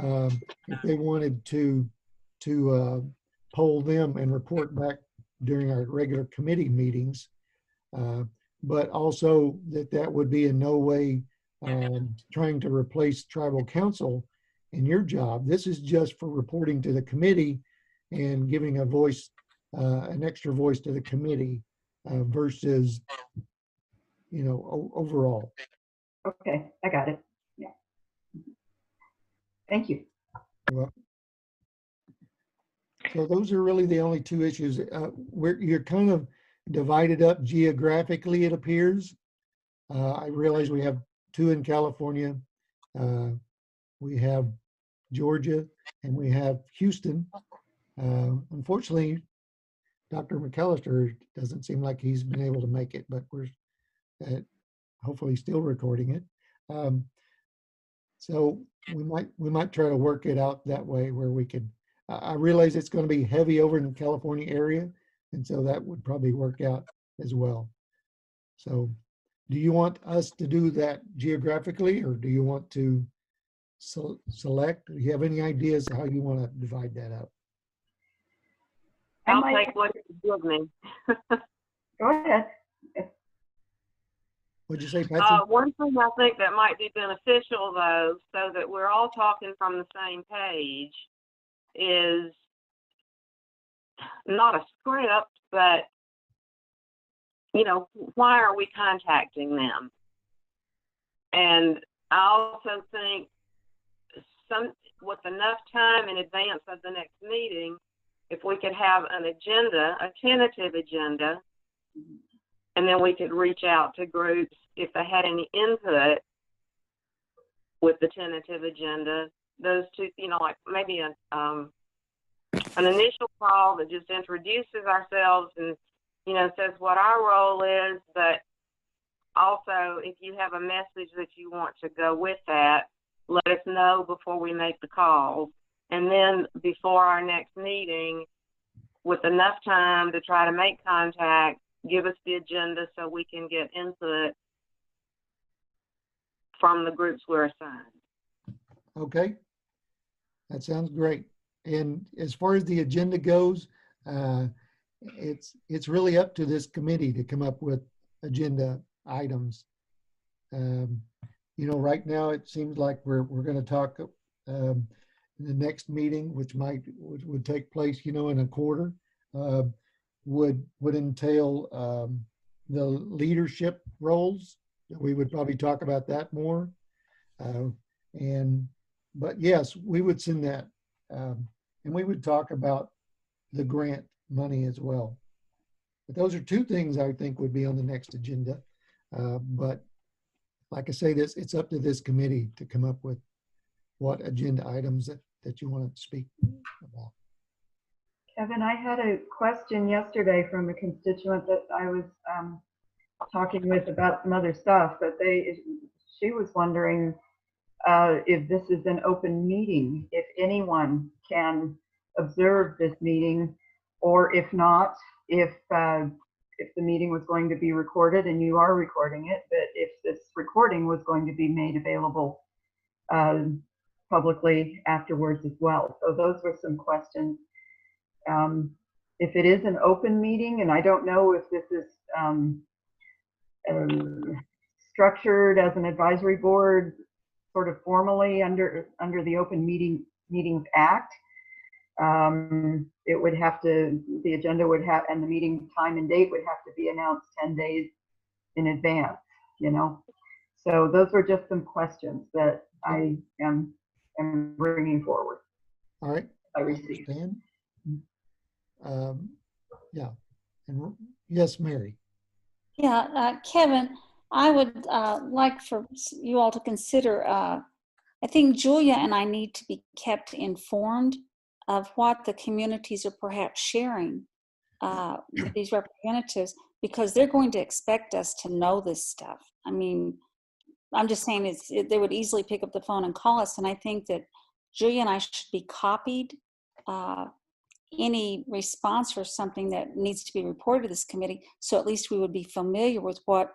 if they wanted to poll them and report back during our regular committee meetings, but also that would be in no way trying to replace tribal council in your job. This is just for reporting to the committee and giving a voice, an extra voice to the committee versus, overall. Okay, I got it. Yeah. Thank you. Well, so those are really the only 2 issues. You're kind of divided up geographically, it appears. I realize we have 2 in California. We have Georgia, and we have Houston. Unfortunately, Dr. McAllister doesn't seem like he's been able to make it, but we're hopefully still recording it. So we might try to work it out that way, where we could I realize it's going to be heavy over in the California area, and so that would probably work out as well. So do you want us to do that geographically, or do you want to select? Do you have any ideas how you want to divide that up? I'll take what you give me. Go ahead. What'd you say, Patsy? One thing I think that might be beneficial, though, so that we're all talking from the same page, is not a script, but, you know, why are we contacting them? And I also think with enough time in advance of the next meeting, if we could have an agenda, a tentative agenda, and then we could reach out to groups if they had any input with the tentative agenda. Those two, you know, like maybe an initial call that just introduces ourselves and, you know, says what our role is, but also if you have a message that you want to go with that, let us know before we make the call. And then before our next meeting, with enough time to try to make contact, give us the agenda so we can get input from the groups we're assigned. Okay, that sounds great. And as far as the agenda goes, it's really up to this committee to come up with agenda items. You know, right now it seems like we're going to talk in the next meeting, which would take place, you know, in a quarter, would entail the leadership roles. We would probably talk about that more. But yes, we would send that. And we would talk about the grant money as well. But those are two things I think would be on the next agenda. But like I say, it's up to this committee to come up with what agenda items that you want to speak about. Kevin, I had a question yesterday from a constituent that I was talking with about some other stuff, but she was wondering if this is an open meeting, if anyone can observe this meeting, or if not, if the meeting was going to be recorded, and you are recording it, but if this recording was going to be made available publicly afterwards as well. So those were some questions. If it is an open meeting, and I don't know if this is structured as an advisory board, sort of formally under the Open Meetings Act, it would have to, the agenda would have, and the meeting time and date would have to be announced 10 days in advance, you know. So those were just some questions that I am bringing forward. All right. I received. Yeah. And yes, Mary. Yeah, Kevin, I would like for you all to consider, I think Julia and I need to be kept informed of what the communities are perhaps sharing with these representatives, because they're going to expect us to know this stuff. I mean, I'm just saying they would easily pick up the phone and call us, and I think that Julia and I should be copied any response or something that needs to be reported to this committee, so at least we would be familiar with what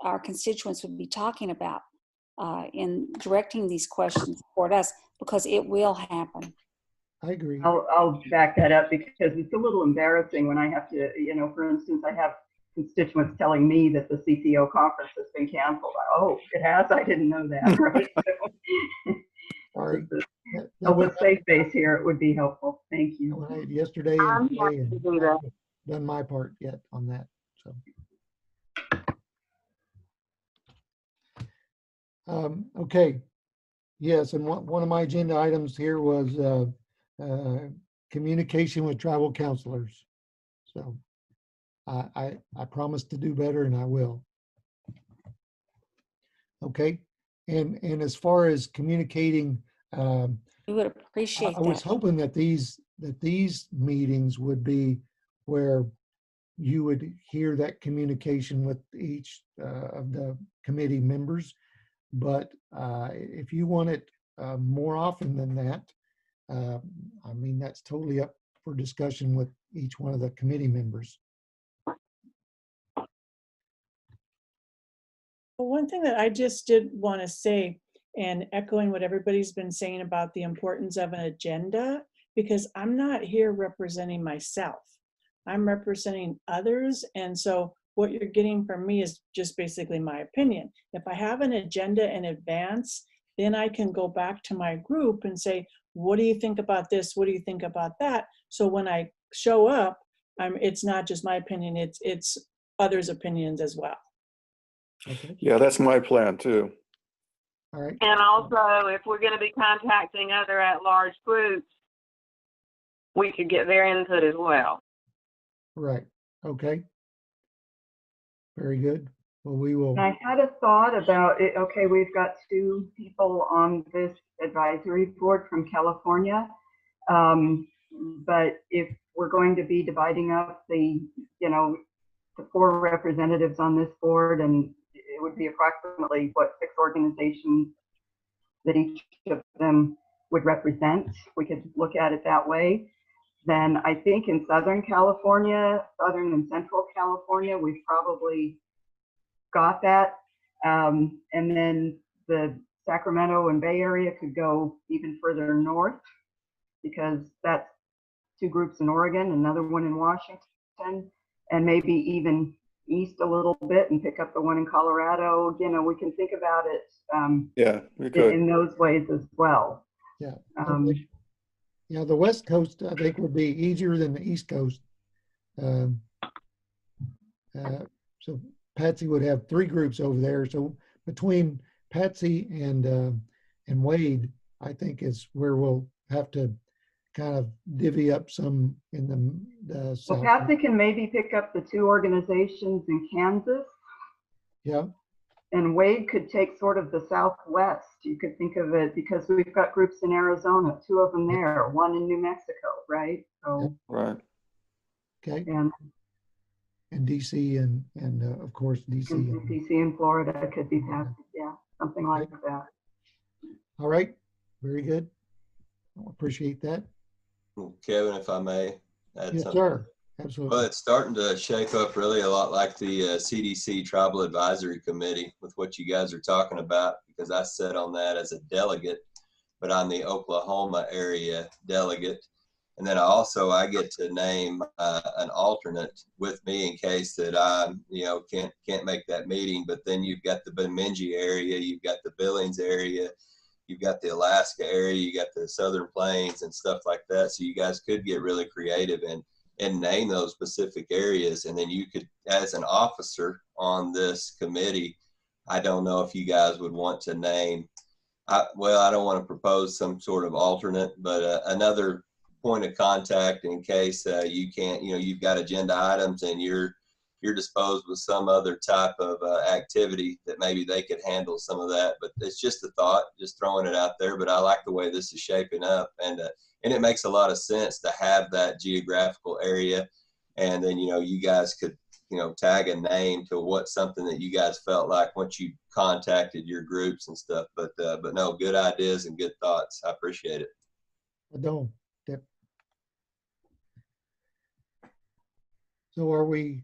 our constituents would be talking about in directing these questions toward us, because it will happen. I agree. I'll back that up, because it's a little embarrassing when I have to, you know, for instance, I have constituents telling me that the CCO conference has been canceled. Oh, it has? I didn't know that, right? Sorry. Help us save face here. It would be helpful. Thank you. Yesterday and today, and I haven't done my part yet on that. So, okay. Yes, and one of my agenda items here was communication with tribal counselors. So I promised to do better, and I will. Okay. And as far as communicating, We would appreciate that. I was hoping that these meetings would be where you would hear that communication with each of the committee members. But if you want it more often than that, I mean, that's totally up for discussion with each one of the committee members. Well, one thing that I just did want to say, and echoing what everybody's been saying about the importance of an agenda, because I'm not here representing myself. I'm representing others. And so what you're getting from me is just basically my opinion. If I have an agenda in advance, then I can go back to my group and say, what do you think about this? What do you think about that? So when I show up, it's not just my opinion, it's others' opinions as well. Okay. Yeah, that's my plan too. All right. And also, if we're going to be contacting other at-large groups, we could get their input as well. Right. Okay. Very good. Well, we will. And I had a thought about it. Okay, we've got 2 people on this advisory board from California. But if we're going to be dividing up the 4 representatives on this board, and it would be approximately, 6 organizations that each of them would represent. We could look at it that way. Then I think in Southern California, Southern and Central California, we've probably got that. And then the Sacramento and Bay Area could go even further north, because that's 2 groups in Oregon, another one in Washington, and maybe even east a little bit and pick up the one in Colorado. We can think about it Yeah, we could. in those ways as well. Yeah. Okay. Yeah, the West Coast, I think, would be easier than the East Coast. So Patsy would have 3 groups over there. So between Patsy and Wade, I think is where we'll have to kind of divvy up some in the Well, South. Patsy can maybe pick up the 2 organizations in Kansas. Yeah. And Wade could take sort of the Southwest. You could think of it, because we've got groups in Arizona, 2 of them there, 1 in New Mexico, right? So, Right. Okay. And DC and of course DC. DC and Florida could be Patsy, yeah, something like that. All right. Very good. I appreciate that. Kevin, if I may add Yes, something. sir. Absolutely. Well, it's starting to shape up really a lot like the CDC Tribal Advisory Committee with what you guys are talking about, because I sat on that as a delegate, but I'm the Oklahoma area delegate. And then I get to name an alternate with me in case that I, can't make that meeting. But then you've got the Bemidji area, you've got the Billings area, you've got the Alaska area, you got the Southern Plains and stuff like that. So you guys could get really creative and name those specific areas. And then you could, as an officer on this committee, I don't know if you guys would want to name, I don't want to propose some sort of alternate, but another point of contact in case you can't, you've got agenda items and you're disposed with some other type of activity that maybe they could handle some of that. But it's just a thought, just throwing it out there. But I like the way this is shaping up, and it makes a lot of sense to have that geographical area. And then, you guys could, tag a name to what something that you guys felt like once you contacted your groups and stuff. But no, good ideas and good thoughts. I appreciate it. I don't. Yep. So are we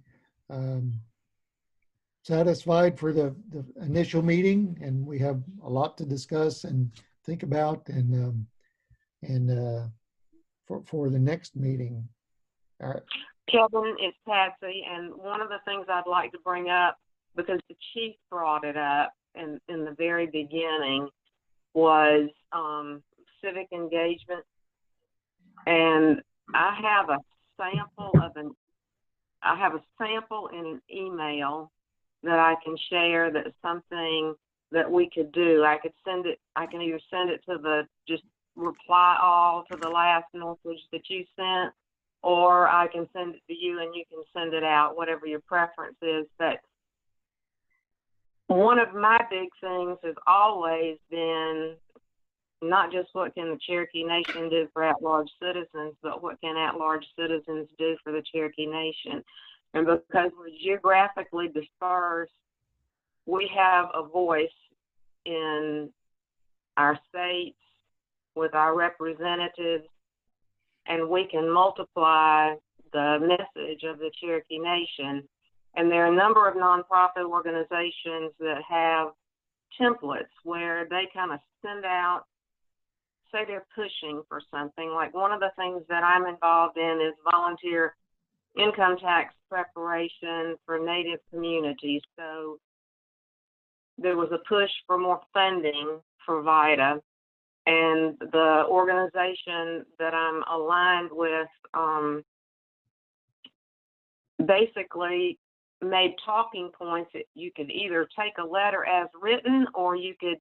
satisfied for the initial meeting? And we have a lot to discuss and think about, and for the next meeting. All right. Kevin, it's Patsy, and one of the things I'd like to bring up, because the chief brought it up in the very beginning, was civic engagement. And I have a sample in an email that I can share. That's something that we could do. I can either send it to just reply all to the last message that you sent, or I can send it to you and you can send it out, whatever your preference is. But one of my big things has always been not just what can the Cherokee Nation do for at-large citizens, but what can at-large citizens do for the Cherokee Nation. And because we're geographically dispersed, we have a voice in our states, with our representatives, and we can multiply the message of the Cherokee Nation. And there are a number of nonprofit organizations that have templates where they kind of send out, say they're pushing for something. Like one of the things that I'm involved in is volunteer income tax preparation for Native communities. So there was a push for more funding for VITA, and the organization that I'm aligned with basically made talking points that you could either take a letter as written or you could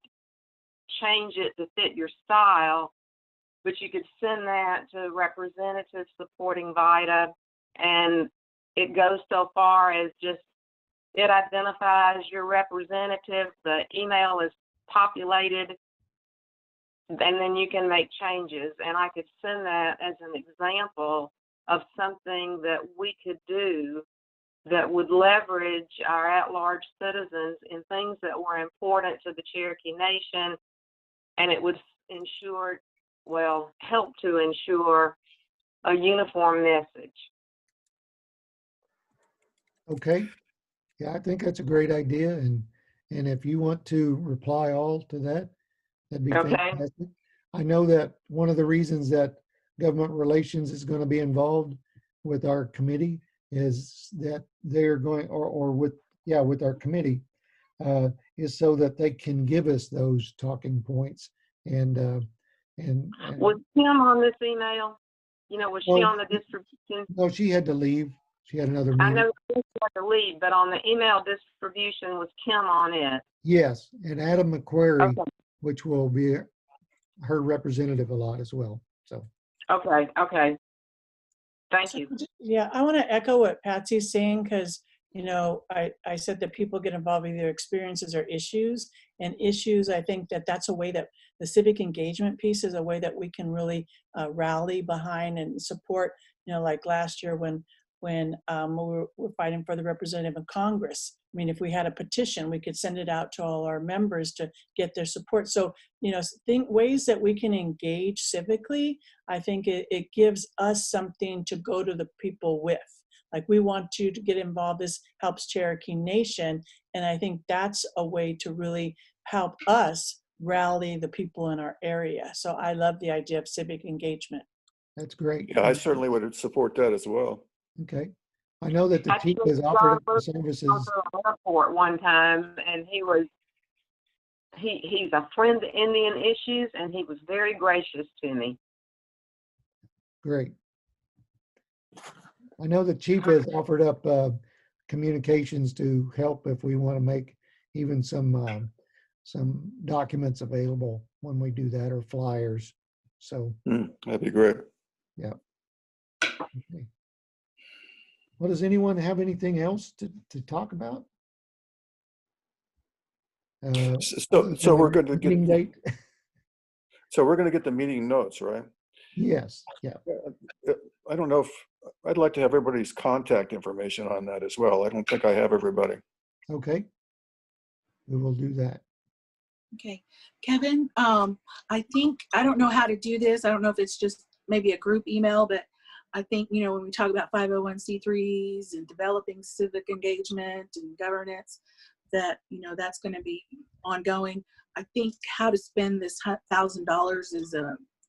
change it to fit your style, but you could send that to representatives supporting VITA, and it goes so far as just it identifies your representative, the email is populated, and then you can make changes. And I could send that as an example of something that we could do that would leverage our at-large citizens in things that were important to the Cherokee Nation, and it would ensure, well, help to ensure a uniform message. Okay. Yeah, I think that's a great idea. And if you want to reply all to that, that'd be Okay. fantastic. I know that one of the reasons that government relations is going to be involved with our committee is that they're going, or with our committee, is so that they can give us those talking points. And Was Kim on this email? You know, was she Well, on the distribution? no, she had to leave. She had another I meeting. know she had to leave, but on the email distribution was Kim on it. Yes, and Adam McQuarrie, Okay. which will be her representative a lot as well. So Okay. Okay. Thank you. Yeah, I want to echo what Patsy's saying, because, you know, I said that people get involved with their experiences or issues. And issues, I think that that's a way that the civic engagement piece is a way that we can really rally behind and support. You know, like last year when we were fighting for the representative in Congress. I mean, if we had a petition, we could send it out to all our members to get their support. So, you know, think ways that we can engage civically. I think it gives us something to go to the people with. Like, we want you to get involved. This helps Cherokee Nation. And I think that's a way to really help us rally the people in our area. So I love the idea of civic engagement. that's great. Yeah, I certainly would support that as well. Okay. I know that the I chief took has offered up the John services. to the airport one time, and he's a friend to Indian issues, and he was very gracious to me. Great. I know the chief has offered up communications to help if we want to make even some documents available when we do that, or flyers. So That'd be great. yeah. Okay. Well, does anyone have anything else to talk about? So we're going to Meeting get. date? So we're going to get the meeting notes, right? Yes. Yeah. I don't know if I'd like to have everybody's contact information on that as well. I don't think I have everybody. Okay. We will do that. Okay, Kevin, I think, I don't know how to do this. I don't know if it's just maybe a group email, but I think, you know, when we talk about 501c3s and developing civic engagement and governance, that, you know, that's going to be ongoing. I think how to spend this $1,000 is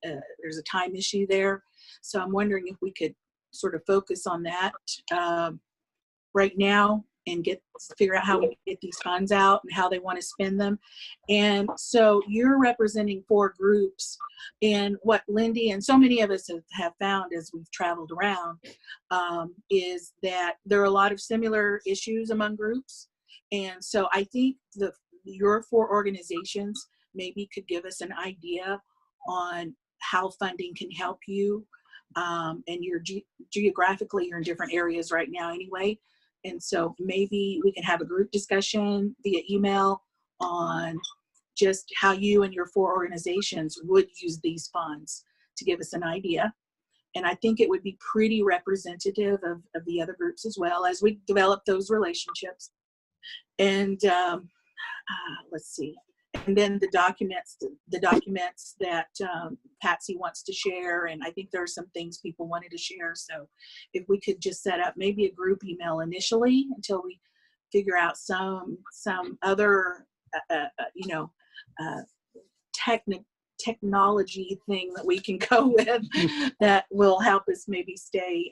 there's a time issue there. So I'm wondering if we could sort of focus on that right now and figure out how we get these funds out and how they want to spend them. And so you're representing 4 groups, and what Lindy and so many of us have found as we've traveled around is that there are a lot of similar issues among groups. And so I think your 4 organizations maybe could give us an idea on how funding can help you. And you're geographically, you're in different areas right now anyway. And so maybe we can have a group discussion via email on just how you and your 4 organizations would use these funds to give us an idea. And I think it would be pretty representative of the other groups as well as we develop those relationships. And let's see. and then the documents that Patsy wants to share, and I think there are some things people wanted to share. So if we could just set up maybe a group email initially until we figure out some other technology thing that we can go with that will help us maybe stay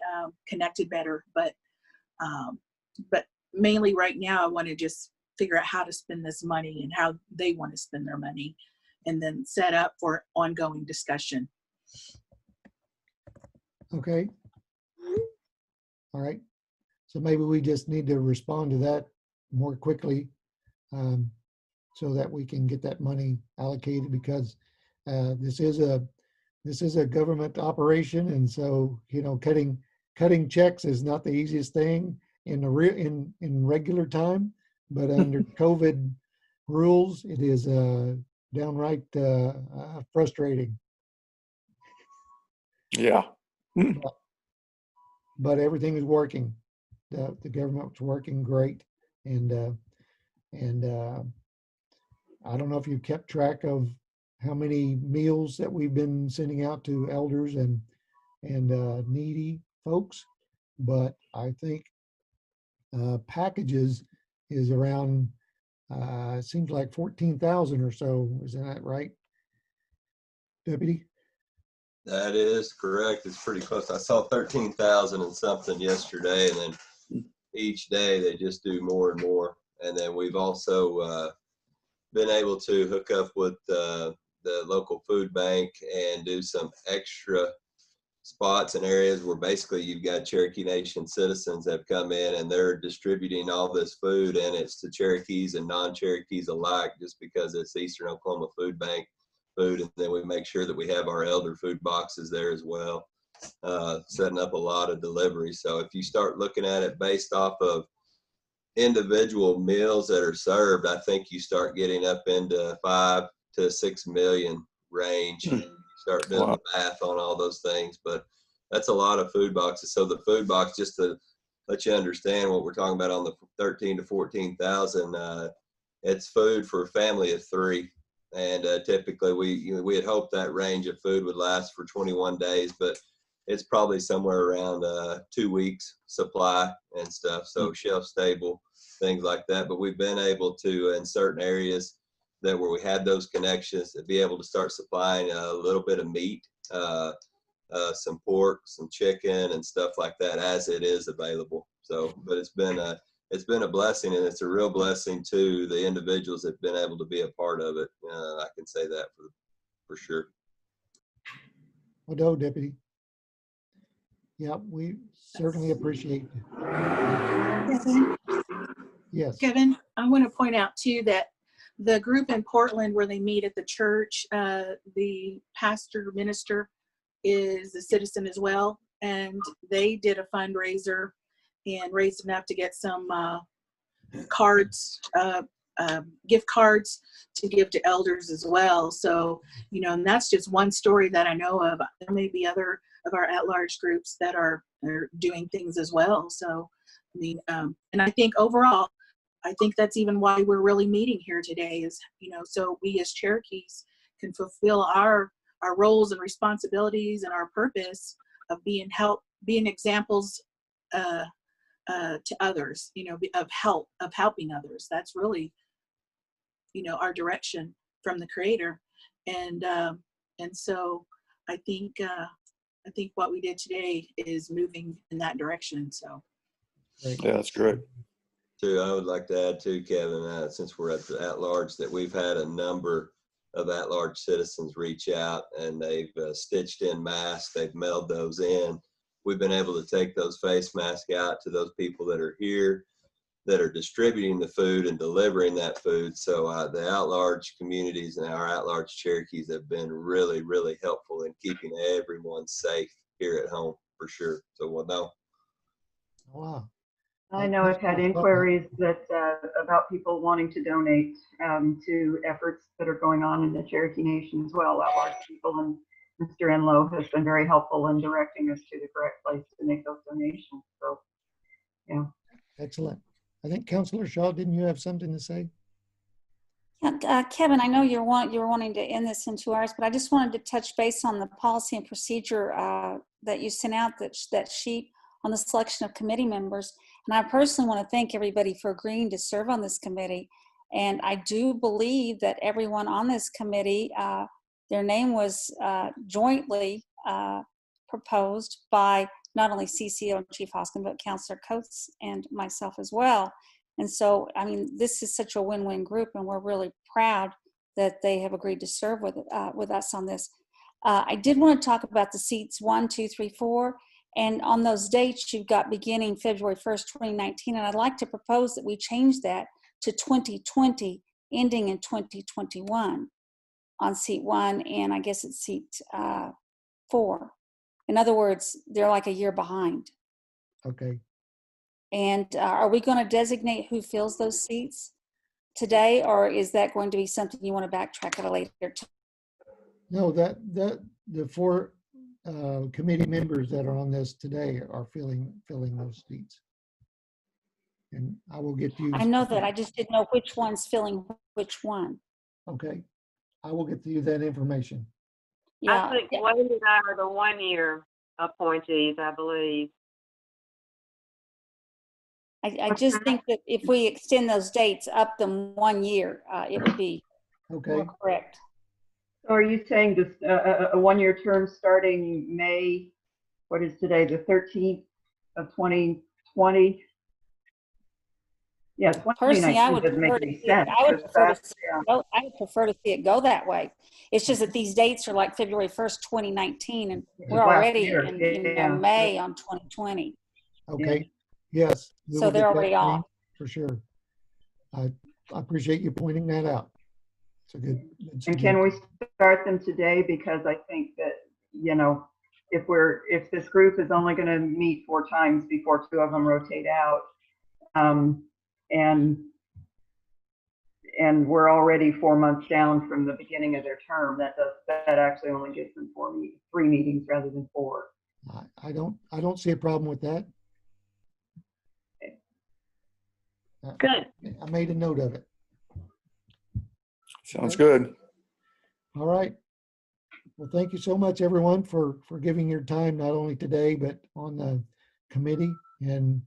connected better. But mainly right now, I want to just figure out how to spend this money and how they want to spend their money, and then set up for ongoing discussion. Okay. All right. So maybe we just need to respond to that more quickly, so that we can get that money allocated, because this is a government operation, and so cutting checks is not the easiest thing in regular time, but under COVID rules, it is downright frustrating. Yeah. But everything is working. The government's working great, and I don't know if you've kept track of how many meals that we've been sending out to elders and needy folks, but I think packages is around it seems like 14,000 or so. Isn't that right, Deputy? That is correct. It's pretty close. I saw 13,000 and something yesterday, and then each day they just do more and more. And then we've also been able to hook up with the local food bank and do some extra spots and areas where basically you've got Cherokee Nation citizens that have come in and they're distributing all this food, and it's to Cherokees and non-Cherokees alike, just because it's Eastern Oklahoma Food Bank food. And then we make sure that we have our elder food boxes there as well, setting up a lot of deliveries. So if you start looking at it based off of individual meals that are served, I think you start getting up into 5 to 6 million range. Start doing the math on all those things, but that's a lot of food boxes. So the food box, just to let you understand what we're talking about on the 13 to 14,000, it's food for a family of 3. And typically we had hoped that range of food would last for 21 days, but it's probably somewhere around 2 weeks supply and stuff. So shelf stable, things like that. But we've been able to, in certain areas that where we had those connections, to be able to start supplying a little bit of meat, some pork, some chicken and stuff like that as it is available. So, but it's been a blessing, and it's a real blessing to the individuals that have been able to be a part of it. I can say that for sure. Although, Deputy. Yeah, we certainly appreciate it. Yes. Kevin, I want to point out too that the group in Portland where they meet at the church, the pastor minister is a citizen as well, and they did a fundraiser and raised enough to get some cards, gift cards to give to elders as well. So, and that's just one story that I know of. There may be other of our at-large groups that are doing things as well. So, I mean, and I think overall, I think that's even why we're really meeting here today is, so we as Cherokees can fulfill our roles and responsibilities and our purpose of being examples to others, of helping others. That's really, our direction from the Creator. And so I think what we did today is moving in that direction. So. Yeah, that's great. Too, I would like to add too, Kevin, since we're at the at-large, that we've had a number of at-large citizens reach out, and they've stitched in masks. They've mailed those in. We've been able to take those face masks out to those people that are here, that are distributing the food and delivering that food. So the at-large communities and our at-large Cherokees have been really, really helpful in keeping everyone safe here at home, for sure. So well, no. Wow. I know I've had inquiries that about people wanting to donate to efforts that are going on in the Cherokee Nation as well. At-large people, and Mr. Enlow has been very helpful in directing us to the correct place to make those donations. So, yeah. Excellent. I think Councilor Shaw, didn't you have something to say? Yeah, Kevin, I know you're wanting to end this in 2 hours, but I just wanted to touch base on the policy and procedure that you sent out, that sheet on the selection of committee members. And I personally want to thank everybody for agreeing to serve on this committee. And I do believe that everyone on this committee, their name was jointly proposed by not only CCO and Chief Hoskin, but Councilor Coates and myself as well. And so, I mean, this is such a win-win group, and we're really proud that they have agreed to serve with us on this. I did want to talk about the seats 1, 2, 3, 4. And on those dates, you've got beginning February 1st, 2019. And I'd like to propose that we change that to 2020, ending in 2021 on seat 1, and I guess it's seat 4. In other words, they're like a year behind. Okay. And are we going to designate who fills those seats today, or is that going to be something you want to backtrack at a later time? No, the 4 committee members that are on this today are filling those seats. And I will get you. I know that. I just didn't know which one's filling which one. Okay. I will get you that information. Yeah. I think Wade and I are the 1-year appointees, I believe. I just think that if we extend those dates up them 1 year, it would be more correct. So are you saying this a 1-year term starting May, what is today, the 13th of 2020? Yeah, Personally, I would doesn't make prefer to any see sense. I would prefer to see it go that way. It's just that these dates are like February 1st, 2019, and we're already in May on 2020. Okay. Yes. So they're already off. For sure. I appreciate you pointing that out. It's a good. And can we start them today? Because I think that, you know, if this group is only going to meet 4 times before 2 of them rotate out, and we're already 4 months down from the beginning of their term, that actually only gives them 3 meetings rather than 4. I don't see a problem with that. Good. I made a note of it. Sounds good. All right. Well, thank you so much, everyone, for giving your time, not only today, but on the committee. And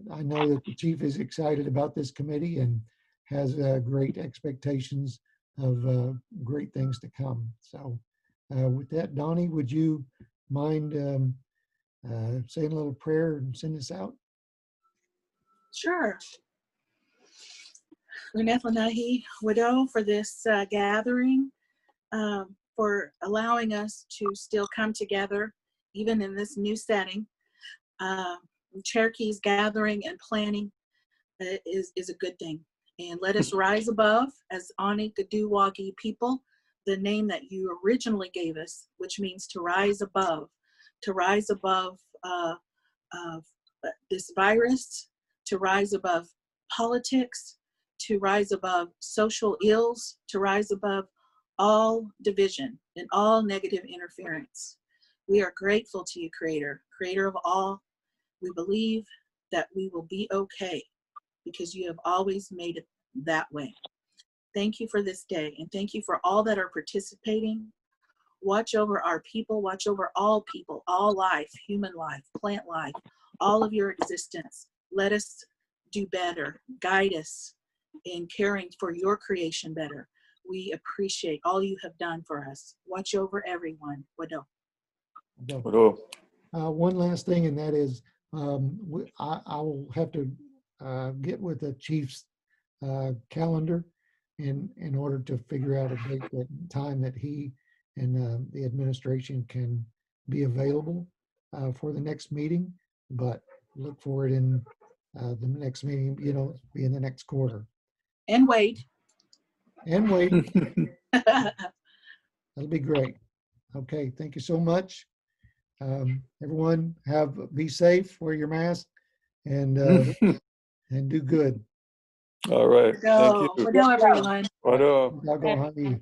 I know that the chief is excited about this committee and has great expectations of great things to come. So with that, Donnie, would you mind saying a little prayer and send us out? Sure. Lunethlanahi Widow, for this gathering, for allowing us to still come together, even in this new setting. Cherokee's gathering and planning is a good thing. And let us rise above, as Ani Gaduwagi people, the name that you originally gave us, which means to rise above this virus, to rise above politics, to rise above social ills, to rise above all division and all negative interference. We are grateful to you, Creator of all. We believe that we will be okay because you have always made it that way. Thank you for this day, and thank you for all that are participating. Watch over our people, watch over all people, all life, human life, plant life, all of your existence. Let us do better. Guide us in caring for your creation better. We appreciate all you have done for us. Watch over everyone. Wado. One last thing, and that is I will have to get with the chief's calendar in order to figure out a date and time that he and the administration can be available for the next meeting. But look for it in the next meeting, be in the next quarter. And wait. That'll be great. Okay, thank you so much. Everyone, be safe, wear your mask, and do good. All right. Thank you. Wado, everyone. Wado.